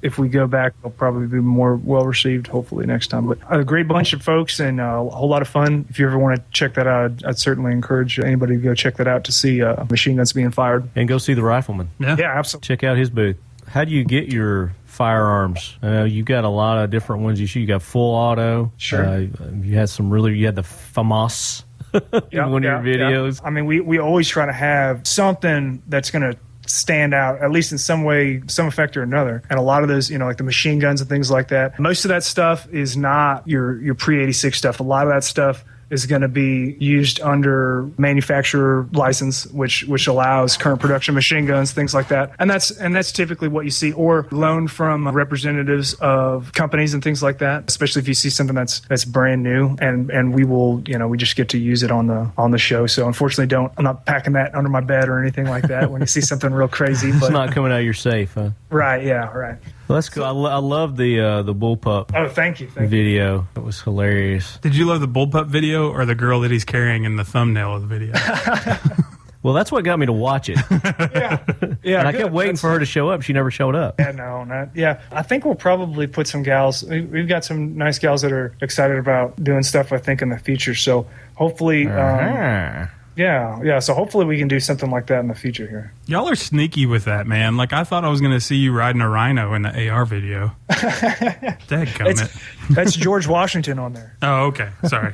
if we go back, it'll probably be more well received. Hopefully next time. But a great bunch of folks and a whole lot of fun. If you ever want to check that out, I'd certainly encourage anybody to go check that out to see machine guns being fired. And go see the Rifleman. Yeah. Yeah, absolutely. Check out his booth. How do you get your firearms? You've got a lot of different ones you shoot. You got full auto. Sure. You had the FAMAS in one of your videos. I mean, we always try to have something that's going to stand out, at least in some way, some effect or another. And a lot of those, like the machine guns and things like that, most of that stuff is not your pre-86 stuff. A lot of that stuff is going to be used under manufacturer license, which allows current production machine guns, things like that. And that's typically what you see, or loaned from representatives of companies and things like that, especially if you see something that's brand new, and we will, we just get to use it on the show. So unfortunately I'm not packing that under my bed or anything like that when you see something real crazy. But It's not coming out of your safe, huh? right, yeah, right. Well, that's cool. I love the bullpup Oh, thank you. video. It was hilarious. Did you love the bullpup video or the girl that he's carrying in the thumbnail of the video? Well, that's what got me to watch it. Yeah, And I good. kept waiting for her to show up. She never showed up. Yeah, no, not. Yeah, I think we'll probably put some gals. We've got some nice gals that are excited about doing stuff, I think, in the future. So hopefully, yeah. So hopefully we can do something like that in the future here. Y'all are sneaky with that, man. Like, I thought I was going to see you riding a rhino in the AR video. Dadgummit. That's George Washington on there. Oh, okay. Sorry.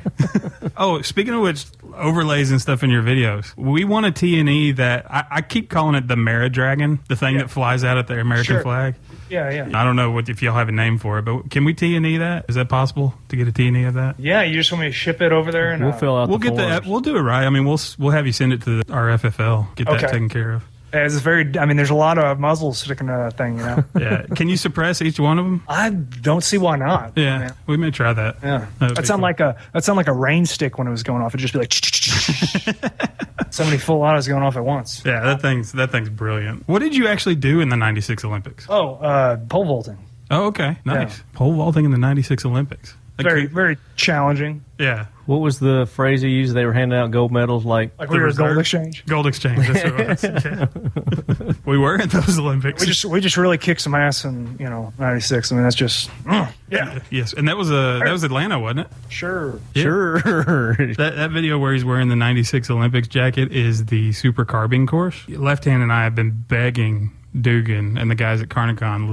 Oh, speaking of which, overlays and stuff in your videos. We want a T&E that, I keep calling it the Mara Dragon, the thing that flies out at the American Sure. flag. Yeah. I don't know if y'all have a name for it, but can we T&E that? Is that possible to get a T&E of that? Yeah, you just want me to ship it over there, and We'll fill out We'll the get forms. we'll do it right. I mean, we'll have you send it to our FFL. Get that Okay. taken care of. It's very. I mean, there's a lot of muzzles sticking to that thing, you know. Yeah. Can you suppress each one of them? I don't see why not. Yeah, man. we may try that. Yeah, That'd that be sound cool. like a rain stick when it was going off. It'd just be like so many full autos going off at once. Yeah, that thing's brilliant. What did you actually do in the '96 Olympics? Oh, pole vaulting. Oh, okay, nice. Yeah. Pole vaulting in the '96 Olympics. Very challenging. Yeah. What was the phrase you used? They were handing out gold medals like Like we were a gold exchange. Gold exchange. That's what it was. Yeah. We were in those Olympics. We just really kicked some ass in '96. I mean, that's just yeah. Yes, and that was Atlanta, wasn't it? Sure. Yeah. Sure. That video where he's wearing the '96 Olympics jacket is the Super Carbine course. Left Hand and I have been begging Dugan and the guys at Carnicon,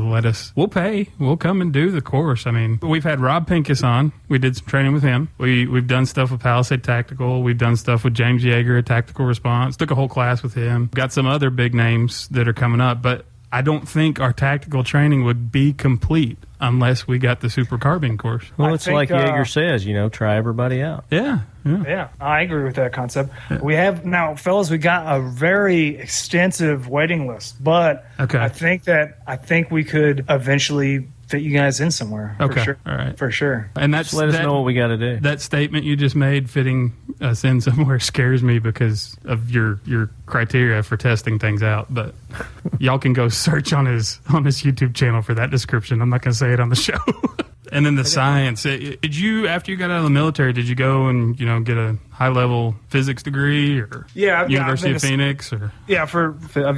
we'll come and do the course. I mean, we've had Rob Pincus on. We did some training with him. We've done stuff with Palisade Tactical. We've done stuff with James Yeager at Tactical Response. Took a whole class with him. Got some other big names that are coming up, but I don't think our tactical training would be complete unless we got the Super Carbine course. Well, I it's think, like Yeager says, try everybody out. Yeah. Yeah, I agree with that concept. We have now, fellas, we got a very extensive waiting list, but Okay. I think we could eventually fit you guys in somewhere. Okay. For sure. All right. For sure. And that's Just let us know what we got to do. That statement you just made, fitting us in somewhere, scares me because of your criteria for testing things out. But y'all can go search on his YouTube channel for that description. I'm not going to say it on the show. And then the science. Did you, after you got out of the military, did you go and get a high-level physics degree or University of Phoenix? Or Yeah, I've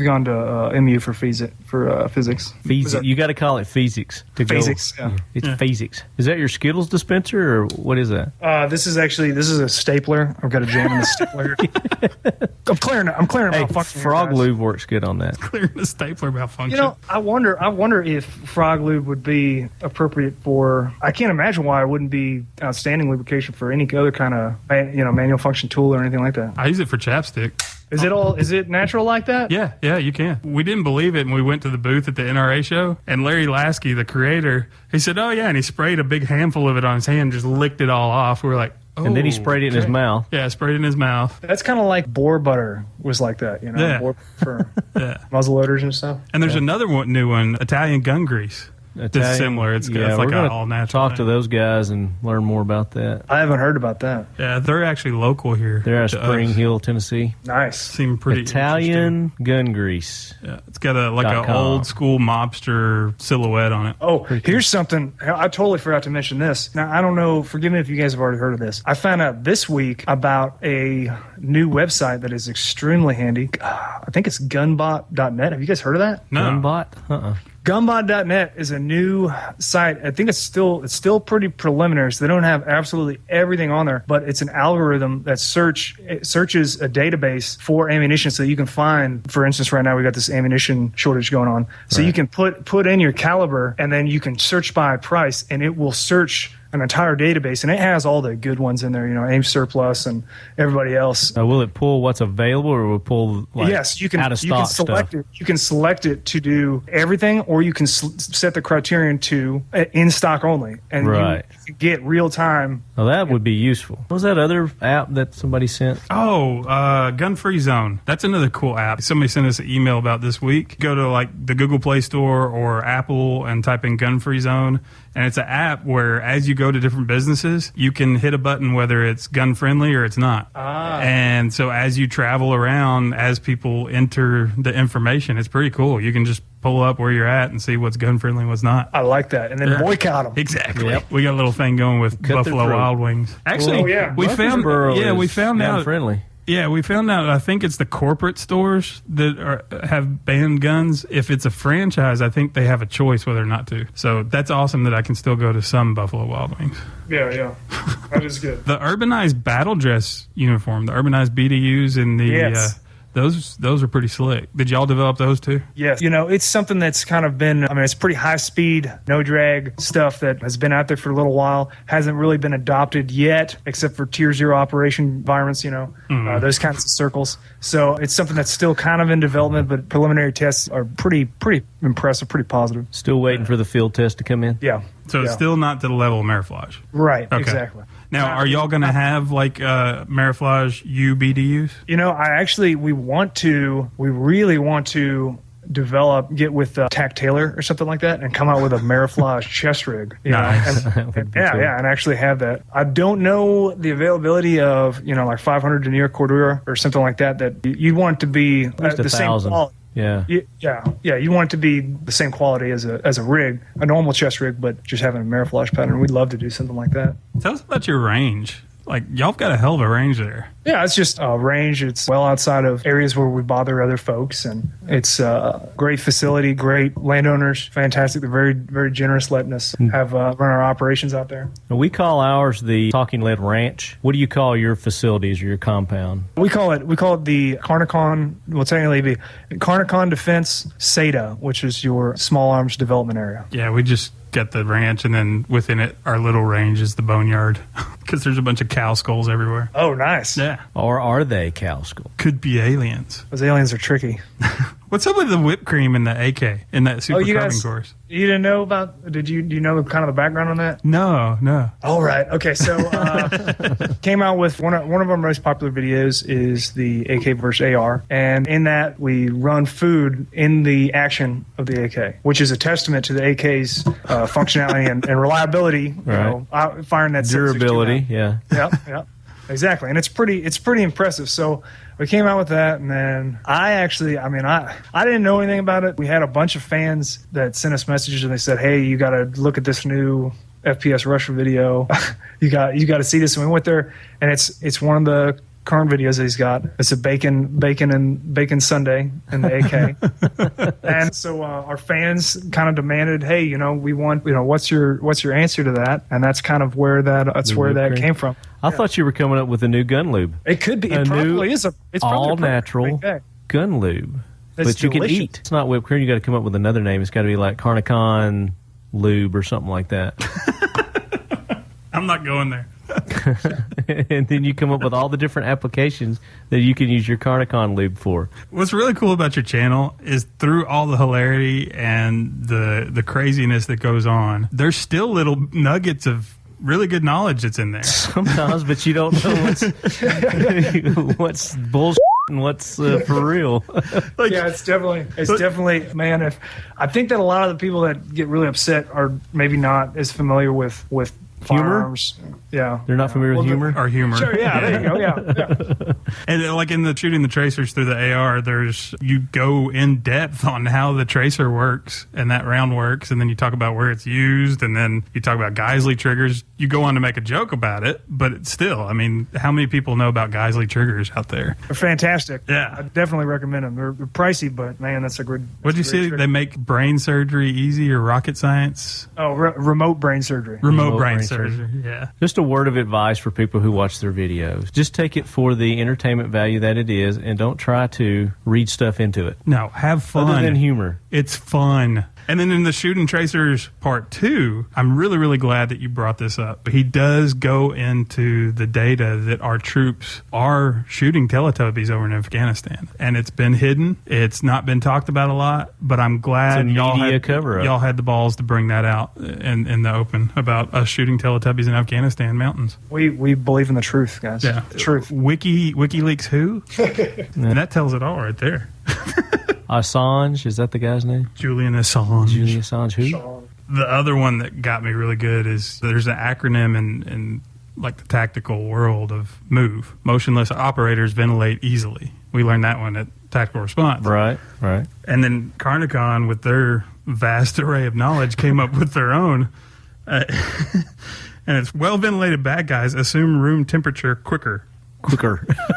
gone to MU for physics. Physics. You got to call it physics to Physics, go. yeah. It's physics. Is that your Skittles dispenser or what is that? This is a stapler. I've got a jam in the stapler. I'm clearing Hey, malfunction. Frog Lube works good on that. clearing the stapler malfunction. I wonder if Frog Lube would be appropriate for. I can't imagine why it wouldn't be outstanding lubrication for any other kind of manual function tool or anything like that. I use it for chapstick. Is it natural like that? Yeah, you can. We didn't believe it, and we went to the booth at the NRA show, and Larry Lasky, the creator, he said, "Oh yeah," and he sprayed a big handful of it on his hand, just licked it all off. We were like, "Oh." And then he sprayed it in his mouth. Yeah, sprayed it in his mouth. That's kind of like boar butter was like that, Yeah. Boar for Yeah. muzzle loaders and stuff. And there's another new one, Italian gun grease. It's similar. It's like we're an gonna all natural. talk to those guys and learn more about that. I haven't heard about that. Yeah, they're actually local here. They're out to of Spring us. Hill, Tennessee. Nice. Seem pretty Italian gun grease. interesting. Yeah, it's got an .com. old school mobster silhouette on it. Oh, here's something. I totally forgot to mention this. Now, I don't know. Forgive me if you guys have already heard of this. I found out this week about a new website that is extremely handy. I think it's gunbot.net. Have you guys heard of that? No. Gunbot? Gunbot.net is a new site. I think it's still pretty preliminary, so they don't have absolutely everything on there, but it's an algorithm that searches a database for ammunition so you can find, for instance, right now we got this ammunition shortage going on. So you can put in your caliber and then you can search by price and it will search an entire database, and it has all the good ones in there, AIM Surplus and everybody else. Will it pull what's available, or will it pull Yes, you can. out of You can stock select stuff? it. You can select it to do everything, or you can set the criterion to in stock only, and Right. you get real time. Well, that would be useful. What was that other app that somebody sent? Oh, Gun Free Zone. That's another cool app. Somebody sent us an email about this week. Go to the Google Play Store or Apple and type in Gun Free Zone. And it's an app where as you go to different businesses, you can hit a button whether it's gun friendly or it's not. And so as you travel around, as people enter the information, it's pretty cool. You can just pull up where you're at and see what's gun friendly and what's not. I like that, and then boycott them. Exactly. Yep. We got a little thing going with Cut their Buffalo throat. Wild Wings. Actually, Oh, yeah. we found out friendly. Yeah, we found out. I think it's the corporate stores that have banned guns. If it's a franchise, I think they have a choice whether or not to. So that's awesome that I can still go to some Buffalo Wild Wings. Yeah, that is good. The urbanized battle dress uniform, the urbanized BDUs, and the Yes. those are pretty slick. Did y'all develop those too? Yes. It's something that's kind of been, it's pretty high speed, no drag stuff that has been out there for a little while. Hasn't really been adopted yet, except for tier 0 operation environments, those kinds of circles. So it's something that's still kind of in development, but preliminary tests are pretty impressive, pretty positive. Still waiting for the field test to come in. Yeah. So it's still not to the level of Mariflage. Right, Okay. exactly. Now, are y'all going to have like Mariflage UBDUs? You know, we really want to get with Tack Taylor or something like that and come out with a Mariflage chest rig. Nice. And actually have that. I don't know the availability of, like 500 denier cordura or something like that you'd want it to be the same quality. Yeah. You want it to be the same quality as a rig, a normal chest rig, but just having a Mariflage pattern. We'd love to do something like that. Tell us about your range. Like, y'all got a hell of a range there. Yeah, it's just a range. It's well outside of areas where we bother other folks, and it's a great facility, great landowners, fantastic. They're very, very generous letting us have run our operations out there. We call ours the Talking Lead Ranch. What do you call your facilities or your compound? We call it the Carnicon. Well, technically, it'd be Carnicon Defense SATA, which is your small arms development area. Yeah, we just get the ranch, and then within it, our little range is the boneyard because there's a bunch of cow skulls everywhere. Oh, nice. Yeah. Or are they cow skulls? Could be aliens. Those aliens are tricky. What's up with the whipped cream in the AK in that super carbon course? You didn't know about? Do you know kind of the background on that? No. All right. Okay. So came out with one of our most popular videos is the AK versus AR, and in that we run food in the action of the AK, which is a testament to the AK's functionality and reliability. Right. Firing that durability. Yeah. Yep. Exactly, and it's pretty impressive. So we came out with that, and then I didn't know anything about it. We had a bunch of fans that sent us messages, and they said, "Hey, you got to look at this new FPS Russia video. you got to see this." And we went there, and it's one of the current videos that he's got. It's a bacon Sunday in the AK. And so our fans kind of demanded, "Hey, we want, what's your answer to that?" And that's kind of where that came from. I thought you were coming up with a new gun lube. It could be. It probably is. It's all natural gun lube. But you can eat. It's not whipped cream. You got to come up with another name. It's got to be like Carnicon lube or something like that. I'm not going there. And then you come up with all the different applications that you can use your Carnicon lube for. What's really cool about your channel is through all the hilarity and the craziness that goes on, there's still little nuggets of really good knowledge that's in there. Sometimes, but you don't know what's bullshit and what's for real. It's definitely, man. I think that a lot of the people that get really upset are maybe not as familiar with firearms. Humor? Yeah. They're not familiar with humor? Or humor. Sure, yeah, there you go, yeah. And like in the shooting the tracers through the AR, you go in depth on how the tracer works and that round works, and then you talk about where it's used, and then you talk about Geisley triggers. You go on to make a joke about it, but it's still, how many people know about Geisley triggers out there? They're fantastic. Yeah. I definitely recommend them. They're pricey, but man, that's a good. What'd you say? They make brain surgery easy or rocket science? Oh, remote brain surgery. Remote brain surgery. Yeah. Just a word of advice for people who watch their videos. Just take it for the entertainment value that it is, and don't try to read stuff into it. No, have fun. Other than humor. It's fun. And then in the Shooting Tracers Part 2, I'm really, really glad that you brought this up. He does go into the data that our troops are shooting Teletubbies over in Afghanistan. And it's been hidden. It's not been talked about a lot, but I'm glad y'all had the balls to bring that out in the open about us shooting Teletubbies in Afghanistan mountains. We believe in the truth, guys. Yeah. The truth. WikiLeaks who? And that tells it all right there. Assange, is that the guy's name? Julian Assange. Julian Assange, who? The other one that got me really good is there's an acronym in like the tactical world of MOVE. Motionless operators ventilate easily. We learned that one at Tactical Response. Right. And then Carnicon, with their vast array of knowledge, came up with their own. And it's well-ventilated bad guys assume room temperature quicker.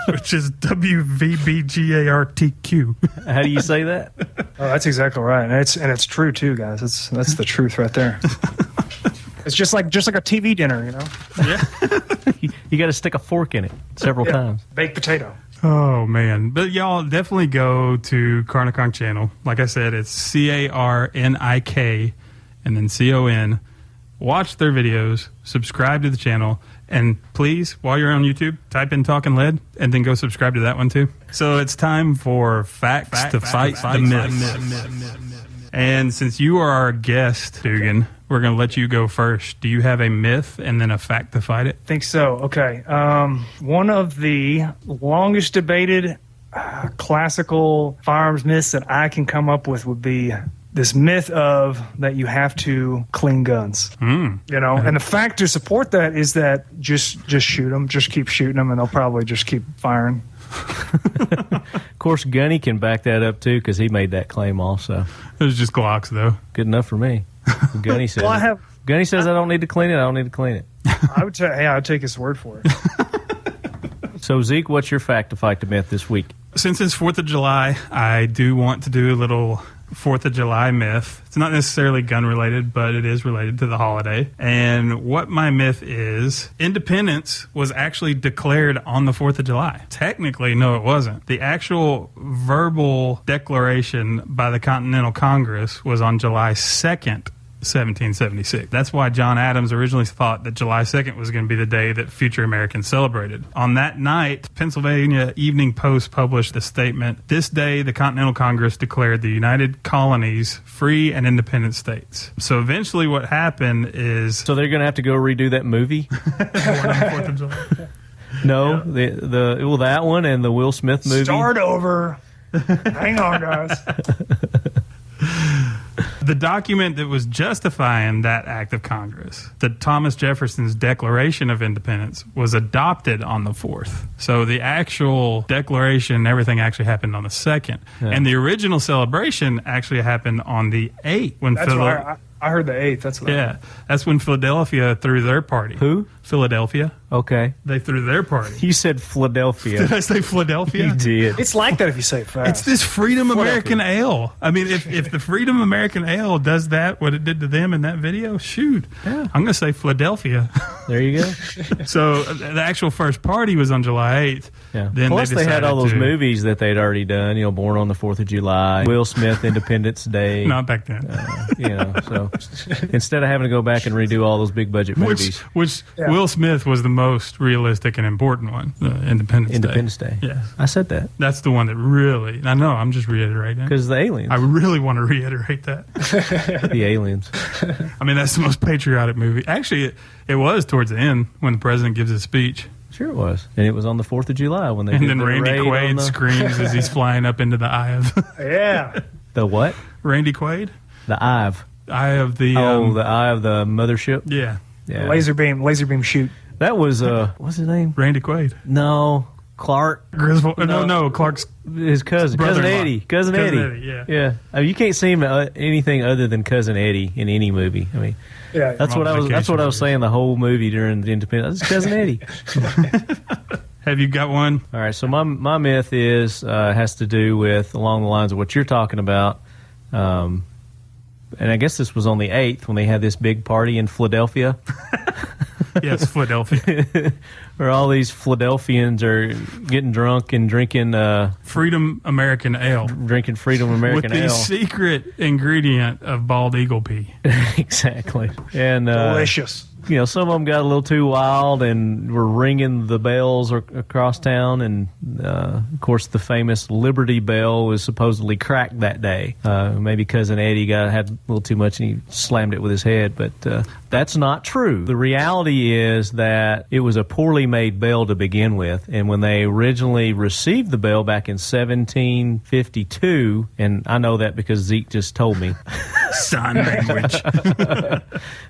Which is WVBGARTQ. How do you say that? Oh, that's exactly right, and it's true too, guys. That's the truth right there. It's just like a TV dinner, Yeah. You got to stick a fork in it several times. Baked potato. Oh man, but y'all definitely go to Carnicon channel. Like I said, it's CARNIK and then CON. Watch their videos, subscribe to the channel. And please, while you're on YouTube, type in Talking Lead and then go subscribe to that one too. So it's time for Facts to Fight the Myths. And since you are our guest, Dugan, we're going to let you go first. Do you have a myth and then a fact to fight it? Think so. Okay. One of the longest debated classical firearms myths that I can come up with would be this myth of that you have to clean guns. You know, and the fact to support that is that just shoot them, just keep shooting them, and they'll probably just keep firing. Of course, Gunny can back that up too because he made that claim also. It was just Glocks, though. Good enough for me. Gunny says. Well, Gunny says I don't need to clean it. I don't need to clean it. I would say, I'd take his word for it. So Zeke, what's your fact to fight the myth this week? Since it's 4th of July, I do want to do a little 4th of July myth. It's not necessarily gun related, but it is related to the holiday. And what my myth is, independence was actually declared on the 4th of July. Technically, no, it wasn't. The actual verbal declaration by the Continental Congress was on July 2nd. 1776. That's why John Adams originally thought that July 2nd was going to be the day that future Americans celebrated. On that night, Pennsylvania Evening Post published the statement, "This day the Continental Congress declared the United Colonies free and independent states." So eventually what happened is... So they're going to have to go redo that movie? No, that one and the Will Smith movie. Start over. Hang on, guys. The document that was justifying that act of Congress, the Thomas Jefferson's Declaration of Independence, was adopted on the 4th. So the actual declaration, everything actually happened on the 2nd. Yeah. And the original celebration actually happened on the 8th. When That's why I heard the 8th. That's what that's when Philadelphia threw their party. Who? Philadelphia. Okay. They threw their party. You said Philadelphia. Did I say Philadelphia? You did. It's like that if you say it fast. It's this Freedom American Ale. I mean, if the Freedom American Ale does that, what it did to them in that video, shoot. Yeah. I'm going to say Philadelphia. There you go. So the actual first party was on July 8th. Yeah. Then Plus they had all those movies that they'd already done, Born on the 4th of July, Will Smith, Independence Day. Not back then. So instead of having to go back and redo all those big budget movies. Which Will Smith was the most realistic and important one, Independence Day. Yes. I said that. That's the one that really, I know, I'm just reiterating. Because the aliens. I really want to reiterate that. The aliens. I mean, that's the most patriotic movie. Actually, it was towards the end when the president gives his speech. Sure it was. And it was on the 4th of July when they and did then the Randy raid Quaid screams as he's flying up into the eye of... Yeah. The what? Randy Quaid? The eye of the... the eye of the mothership? Yeah. Laser beam shoot. That was, what's his name? Randy Quaid. No. Clark Griswold. No, Clark's his cousin Eddie. Cousin Eddie. Yeah. I mean, you can't see him anything other than Cousin Eddie in any movie. I mean, that's what I was saying the whole movie during the Independence. That's Cousin Eddie. Have you got one? All right. So my myth has to do with along the lines of what you're talking about. And I guess this was on the 8th when they had this big party in Philadelphia. Yes, Philadelphia. Where all these Philadelphians are getting drunk and drinking... Freedom American Ale. Drinking Freedom American Ale. With the secret ingredient of bald eagle pea. Exactly. And delicious. Some of them got a little too wild and were ringing the bells across town. And, of course, the famous Liberty Bell was supposedly cracked that day. Maybe Cousin Eddie had a little too much and he slammed it with his head. But that's not true. The reality is that it was a poorly made bell to begin with. And when they originally received the bell back in 1752, and I know that because Zeke just told me. Sign language.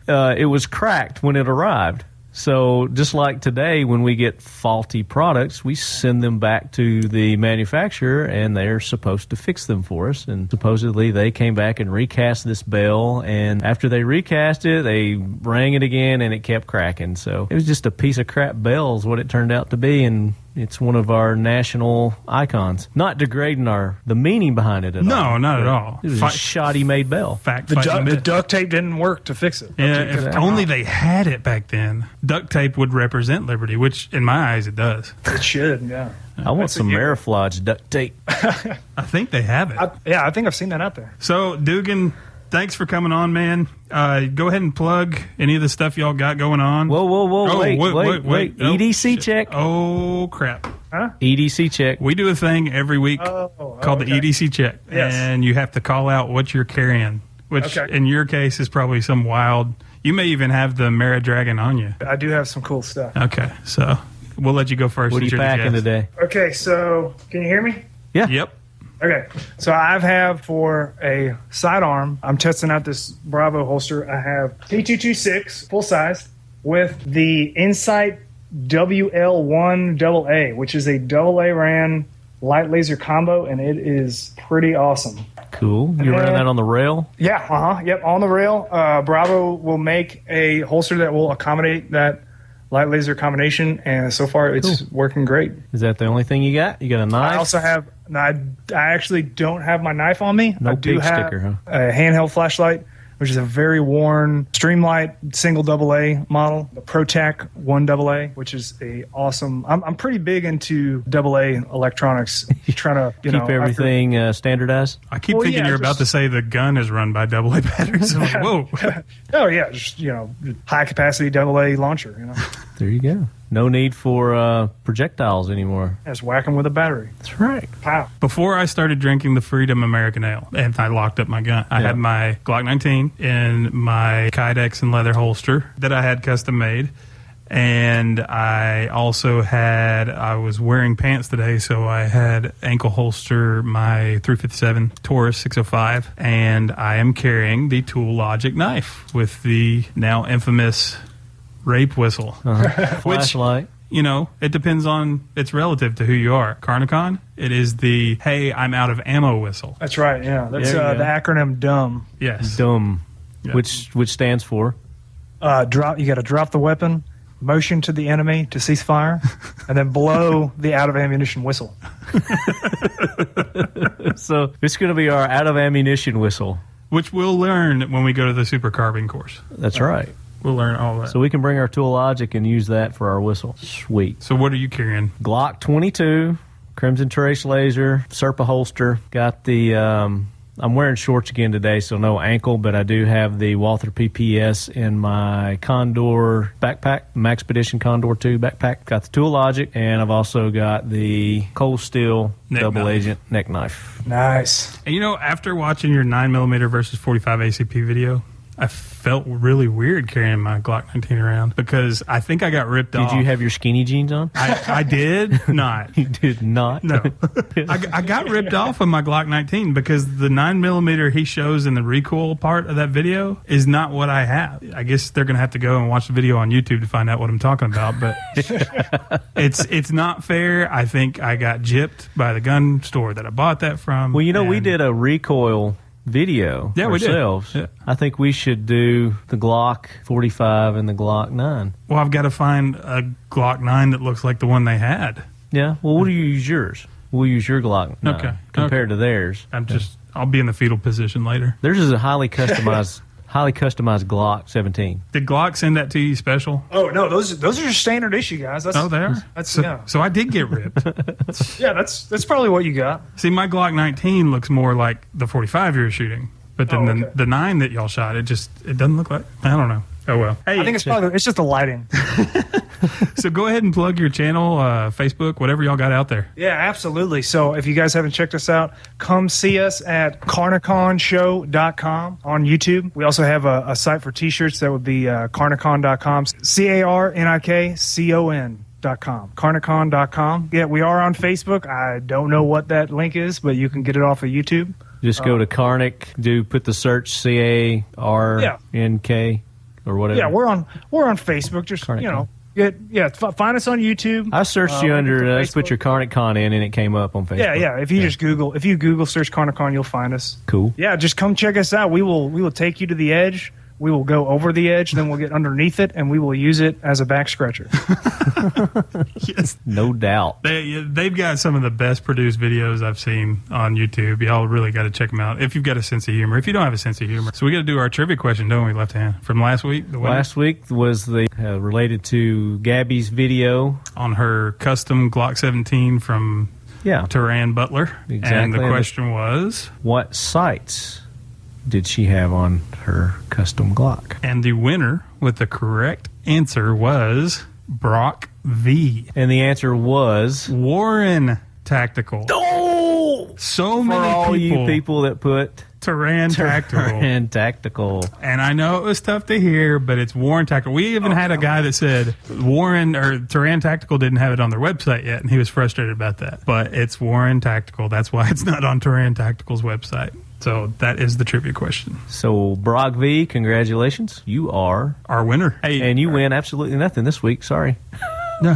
It was cracked when it arrived. So just like today, when we get faulty products, we send them back to the manufacturer, and they're supposed to fix them for us. And supposedly they came back and recast this bell, and after they recast it, they rang it again, and it kept cracking. So it was just a piece of crap bell is what it turned out to be, and it's one of our national icons. Not degrading the meaning behind it at all. No, not at all. It was a shoddy made bell. The duct tape didn't work to fix it. Yeah, if only they had it back then. Duct tape would represent liberty, which in my eyes it does. It should, yeah. I want some Mariflage duct tape. I think they have it. I think I've seen that out there. So, Dugan, thanks for coming on, man. Go ahead and plug any of the stuff y'all got going on. Whoa. Wait. EDC check. Oh, crap. Huh? EDC check. We do a thing every week called the EDC check. Yes. And you have to call out what you're carrying. which in your case is probably some wild. You may even have the Mara Dragon on you. I do have some cool stuff. Okay, so we'll let you go first. What are you packing today? Okay, so can you hear me? Yeah. Yep. Okay, so I have for a sidearm, I'm testing out this Bravo holster. I have T226 full size with the Insight WL1 AA, which is a AA RAN light laser combo, and it is pretty awesome. Cool. You running that on the rail? Yeah, yep, on the rail. Bravo will make a holster that will accommodate that light laser combination, and so far it's working great. Is that the only thing you got? You got a knife? I also have. I actually don't have my knife on me. No I do pig have sticker, huh? a handheld flashlight, which is a very worn Streamlight single AA model, the ProTac 1 AA, which is a awesome. I'm pretty big into AA electronics, trying to keep everything standardized. I keep thinking you're about to say the gun is run by AA batteries. I'm like, whoa. Oh yeah, just high capacity AA launcher. There you go. No need for projectiles anymore. Just whack them with a battery. That's right. Pow. Before I started drinking the Freedom American Ale, and I locked up my gun, I had my Glock 19 in my Kydex and leather holster that I had custom made. And I also I was wearing pants today, so I had ankle holster my 357 Taurus 605. And I am carrying the Tool Logic knife with the now infamous rape whistle. Flashlight. It depends on, it's relative to who you are. Carnicon, it is the, hey, I'm out of ammo whistle. That's right, yeah. That's the acronym DUM. Yes. DUM, Yeah. which stands for? You got to drop the weapon, motion to the enemy to cease fire, and then blow the out of ammunition whistle. So it's going to be our out of ammunition whistle. Which we'll learn when we go to the super carbine course. That's right. We'll learn all that. So we can bring our Tool Logic and use that for our whistle. Sweet. So what are you carrying? Glock 22, Crimson Trace laser, Serpa holster. Got the, I'm wearing shorts again today, so no ankle, but I do have the Walther PPS in my Condor backpack, Maxpedition Condor 2 backpack. Got the Tool Logic, and I've also got the Cold Steel Double Agent neck knife. Nice. And after watching your 9mm versus 45 ACP video, I felt really weird carrying my Glock 19 around because I think I got ripped off. Did you have your skinny jeans on? I did not. You did not? No. I got ripped off of my Glock 19 because the 9mm he shows in the recoil part of that video is not what I have. I guess they're going to have to go and watch the video on YouTube to find out what I'm talking about, but it's not fair. I think I got gypped by the gun store that I bought that from. Well, we did a recoil video ourselves. We did. Yeah. I think we should do the Glock 45 and the Glock 9. Well, I've got to find a Glock 9 that looks like the one they had. Yeah. Well, we'll use yours. We'll use your Glock 9 compared to theirs. I'll be in the fetal position later. Theirs is a highly customized Glock 17. Did Glock send that to you special? Oh no, those are just standard issue, guys. They are. So I did get ripped. Yeah, that's probably what you got. See, my Glock 19 looks more like the 45 you're shooting, but then the 9 that y'all shot, it doesn't look like. I don't know. Oh well. Hey, I think it's just the lighting. So go ahead and plug your channel, Facebook, whatever y'all got out there. Yeah, absolutely. So if you guys haven't checked us out, come see us at carniconshow.com on YouTube. We also have a site for t-shirts. That would be carnicon.com. CARNICON.com. Carnicon.com. Yeah, we are on Facebook. I don't know what that link is, but you can get it off of YouTube. Just go to Carnic, put the search CARNK or whatever. Yeah, we're on Facebook. Just Carnic. Find us on YouTube. I searched you under. Just put your CarnicCon in, and it came up on Facebook. Yeah. If you just Google search CarnicCon, you'll find us. Cool. Yeah, just come check us out. We will take you to the edge. We will go over the edge, then we'll get underneath it, and we will use it as a back scratcher. Yes, no doubt. They've got some of the best produced videos I've seen on YouTube. Y'all really got to check them out if you've got a sense of humor. If you don't have a sense of humor, so we got to do our trivia question, don't we, Left Hand, from last week? Last week was the related to Gabby's video on her custom Glock 17 from Turan Butler. Exactly. And the question was, what sights did she have on her custom Glock? And the winner with the correct answer was Brock V. And the answer was Warren Tactical. Oh! So many For all people, you people that put Terran Tactical. Terran Tactical. And I know it was tough to hear, but it's Warren Tactical. We even had a guy that said Terran Tactical didn't have it on their website yet, and he was frustrated about that. But it's Warren Tactical. That's why it's not on Terran Tactical's website. So that is the trivia question. So, Brock V, congratulations. You are our winner. Hey, and you win absolutely nothing this week. Sorry. No,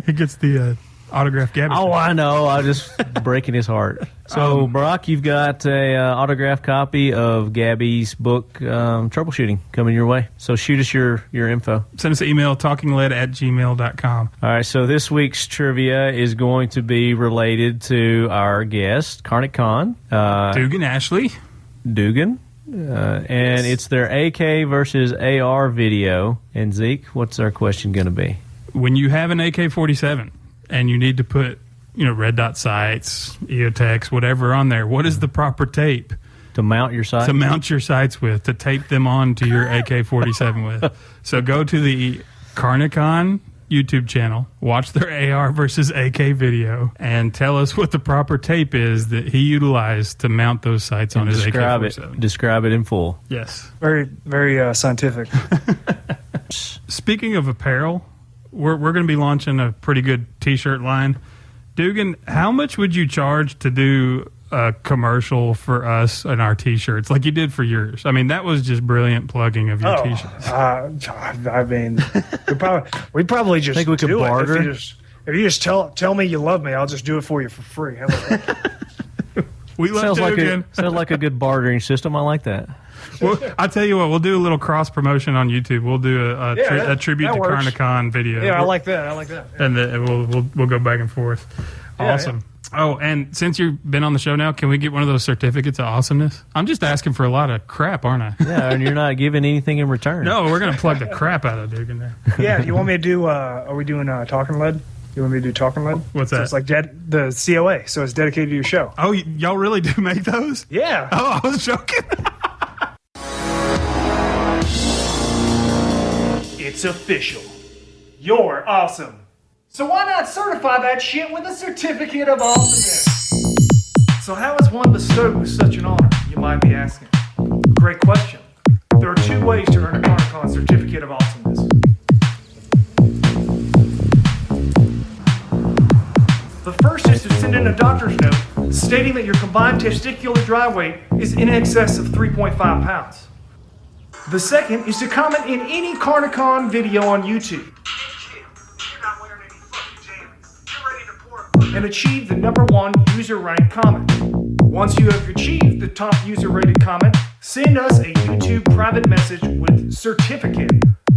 he gets the autographed Gabby. Oh, I know. I'm just breaking his heart. So, Brock, you've got a autographed copy of Gabby's book, Troubleshooting, coming your way. So shoot us your info. Send us an email, talkinglead@gmail.com. All right, so this week's trivia is going to be related to our guest, Karnak Khan. Dugan Ashley. Dugan. And it's their AK versus AR video. And Zeke, what's our question going to be? When you have an AK-47 and you need to put red dot sights, EOTechs, whatever on there, what is the proper tape to mount your sights? To mount your sights with, to tape them on to your AK-47 with. So go to the Karnak Khan YouTube channel, watch their AR versus AK video, and tell us what the proper tape is that he utilized to mount those sights on his AK-47. Describe it in full. Yes. Very, very scientific. Speaking of apparel, we're going to be launching a pretty good T-shirt line. Dugan, how much would you charge to do a commercial for us and our T-shirts like you did for yours? I mean, that was just brilliant plugging of your T-shirts. I mean, we probably just think we could barter. If you just tell me you love me, I'll just do it for you for free. How about that? We love Dugan. Sounds like a good bartering system. I like that. Well, I'll tell you what, we'll do a little cross promotion on YouTube. We'll do a tribute to Karnak Khan video. Yeah, I like that. Yeah. And we'll go back and forth. Awesome. Yeah. Oh, and since you've been on the show now, can we get one of those certificates of awesomeness? I'm just asking for a lot of crap, aren't I? Yeah, and you're not giving anything in return. No, we're going to plug the crap out of Dugan there. Yeah, you want me to do, are we doing Talking Lead? You want me to do Talking Lead? What's that? So it's like the COA, so it's dedicated to your show. Oh, y'all really do make those? Yeah. Oh, I was joking. It's official. You're awesome. So why not certify that shit with a certificate of awesomeness? So how is one bestowed with such an honor, you might be asking? Great question. There are two ways to earn a Karnak Khan certificate of awesomeness. The first is to send in a doctor's note stating that your combined testicular dry weight is in excess of 3.5 pounds. The second is to comment in any Karnak Khan video on YouTube and achieve the #1 user ranked comment. Once you have achieved the top user rated comment, send us a YouTube private message with certificate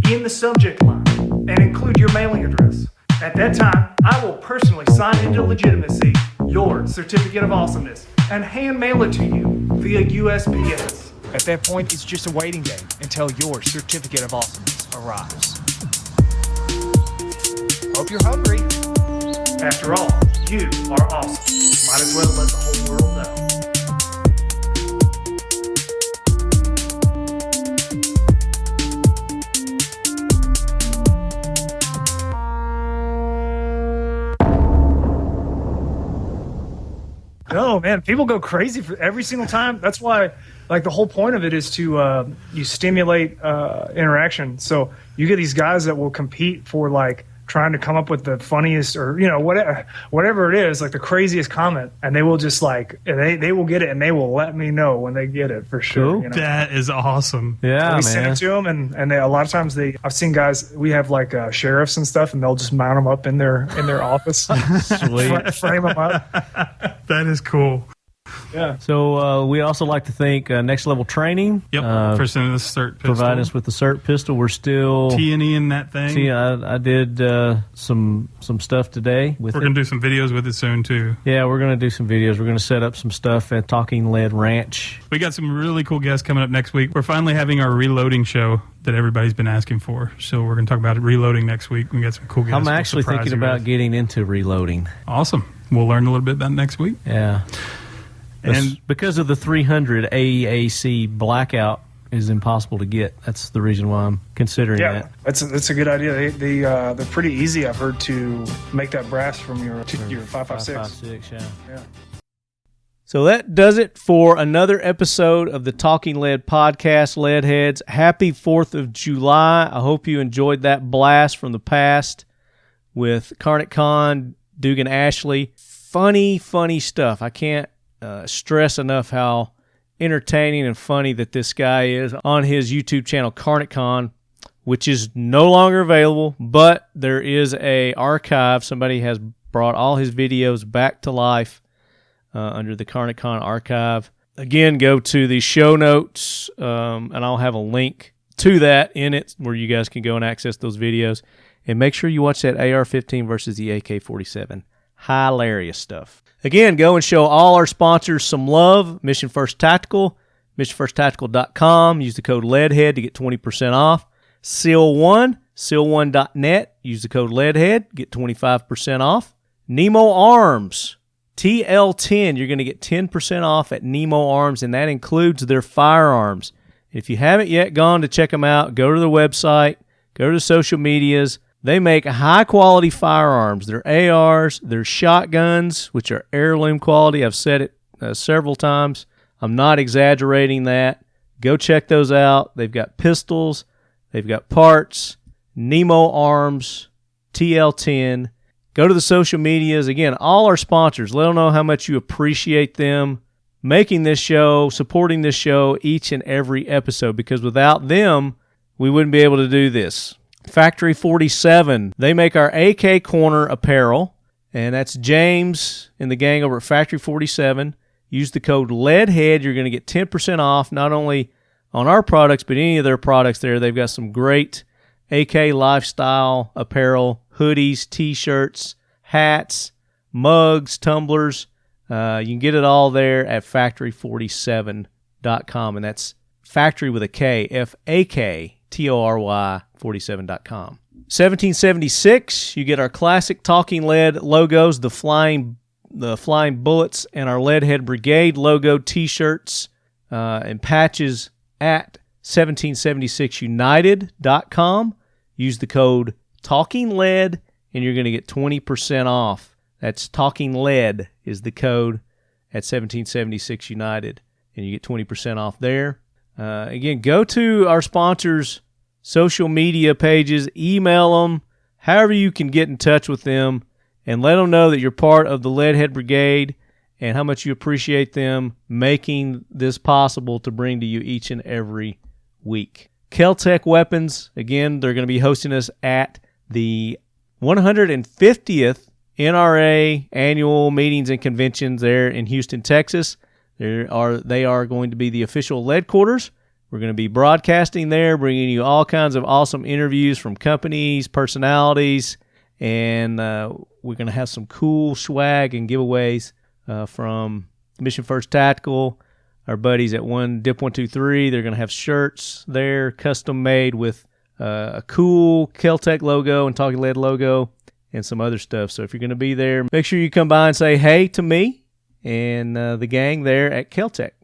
in the subject line and include your mailing address. At that time, I will personally sign into legitimacy your certificate of awesomeness and hand mail it to you via USPS. At that point, it's just a waiting game until your certificate of awesomeness arrives. Hope you're hungry. After all, you are awesome. Might as well let the whole world know. No, man, people go crazy for every single time. That's why, like, the whole point of it is to you stimulate interaction. So you get these guys that will compete for, like, trying to come up with the funniest or, whatever it is, like the craziest comment, and they will just, like, they will get it, and they will let me know when they get it for sure. Cool. That is awesome. Yeah, so we man. send it to them, and they, a lot of times I've seen guys, we have like sheriffs and stuff, and they'll just mount them up in their office. Sweet. Frame them up. That is cool. Yeah. So we also like to thank Next Level Training. Yep. For sending us CERT pistol. Providing us with the CERT pistol. We're still T&E in that thing. See, I did some stuff today with We're going to do some videos with it soon, too. Yeah, we're going to do some videos. We're going to set up some stuff at Talking Lead Ranch. We got some really cool guests coming up next week. We're finally having our reloading show that everybody's been asking for. So we're going to talk about it reloading next week. We got some cool guests. I'm actually thinking about getting into reloading. Awesome. We'll learn a little bit about it next week. Yeah. And because of the 300 AEAC blackout is impossible to get. That's the reason why I'm considering that. That's a good idea. They're pretty easy, I've heard, to make that brass from your 5.56. 5.56, yeah. So that does it for another episode of the Talking Lead podcast, Leadheads. Happy 4th of July. I hope you enjoyed that blast from the past with Carnic Con, Dugan Ashley. Funny stuff. I can't stress enough how entertaining and funny that this guy is on his YouTube channel, Carnic Con, which is no longer available, but there is a archive. Somebody has brought all his videos back to life under the Carnic Con archive. Again, go to the show notes, and I'll have a link to that in it where you guys can go and access those videos. And make sure you watch that AR-15 versus the AK-47. Hilarious stuff. Again, go and show all our sponsors some love. Mission First Tactical, missionfirsttactical.com. Use the code LEADHEAD to get 20% off. Seal One, seal1.net. Use the code LEADHEAD, get 25% off. Nemo Arms, TL10. You're going to get 10% off at Nemo Arms, and that includes their firearms. If you haven't yet gone to check them out, go to their website, go to the social medias. They make high-quality firearms. They're ARs, they're shotguns, which are heirloom quality. I've said it several times. I'm not exaggerating that. Go check those out. They've got pistols. They've got parts. Nemo Arms, TL10. Go to the social medias. Again, all our sponsors. Let them know how much you appreciate them making this show, supporting this show each and every episode, because without them, we wouldn't be able to do this. Factory 47. They make our AK Corner apparel, and that's James and the gang over at Factory 47. Use the code LEADHEAD. You're going to get 10% off, not only on our products, but any of their products there. They've got some great AK lifestyle apparel, hoodies, t-shirts, hats, mugs, tumblers. You can get it all there at factory47.com, and that's factory with a K, FAKTORY 47.com. 1776, you get our classic Talking Lead logos, the flying bullets, and our Leadhead Brigade logo t-shirts and patches at 1776united.com. Use the code Talking Lead, and you're going to get 20% off. That's Talking Lead is the code at 1776 United, and you get 20% off there. Again, go to our sponsors' social media pages, email them, however you can get in touch with them, and let them know that you're part of the Leadhead Brigade and how much you appreciate them making this possible to bring to you each and every week. Kel-Tec Weapons, again, they're going to be hosting us at the 150th NRA annual meetings and conventions there in Houston, Texas. They are going to be the official lead quarters. We're going to be broadcasting there, bringing you all kinds of awesome interviews from companies, personalities, and we're going to have some cool swag and giveaways from Mission First Tactical. Our buddies at DIP123, they're going to have shirts there, custom made with a cool Kel-Tec logo and Talking Lead logo and some other stuff. So if you're going to be there, make sure you come by and say hey to me and the gang there at Kel-Tec.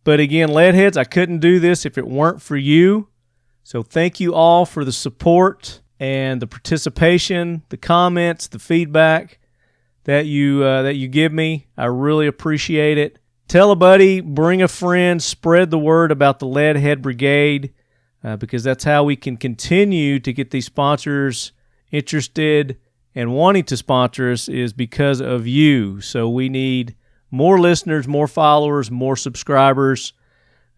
But again, Leadheads, I couldn't do this if it weren't for you. So thank you all for the support and the participation, the comments, the feedback that you give me. I really appreciate it. Tell a buddy, bring a friend, spread the word about the Leadhead Brigade, because that's how we can continue to get these sponsors interested and wanting to sponsor us, is because of you. So we need more listeners, more followers, more subscribers.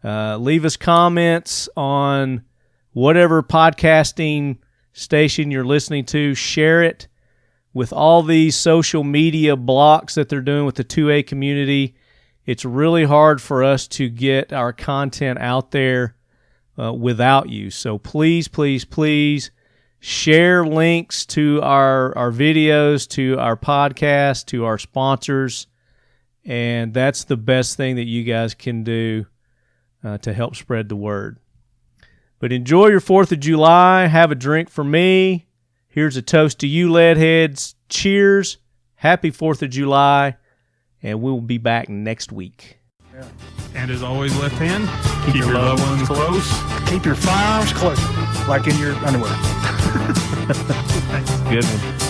Leave us comments on whatever podcasting station you're listening to. Share it with all these social media blocks that they're doing with the 2A community. It's really hard for us to get our content out there without you. So please, please, please share links to our videos, to our podcast, to our sponsors. And that's the best thing that you guys can do to help spread the word. But enjoy your 4th of July. Have a drink for me. Here's a toast to you, Leadheads. Cheers. Happy 4th of July. And we'll be back next week. Yeah. And as always, left hand, keep your loved ones close. Keep your firearms close, like in your underwear. Good one.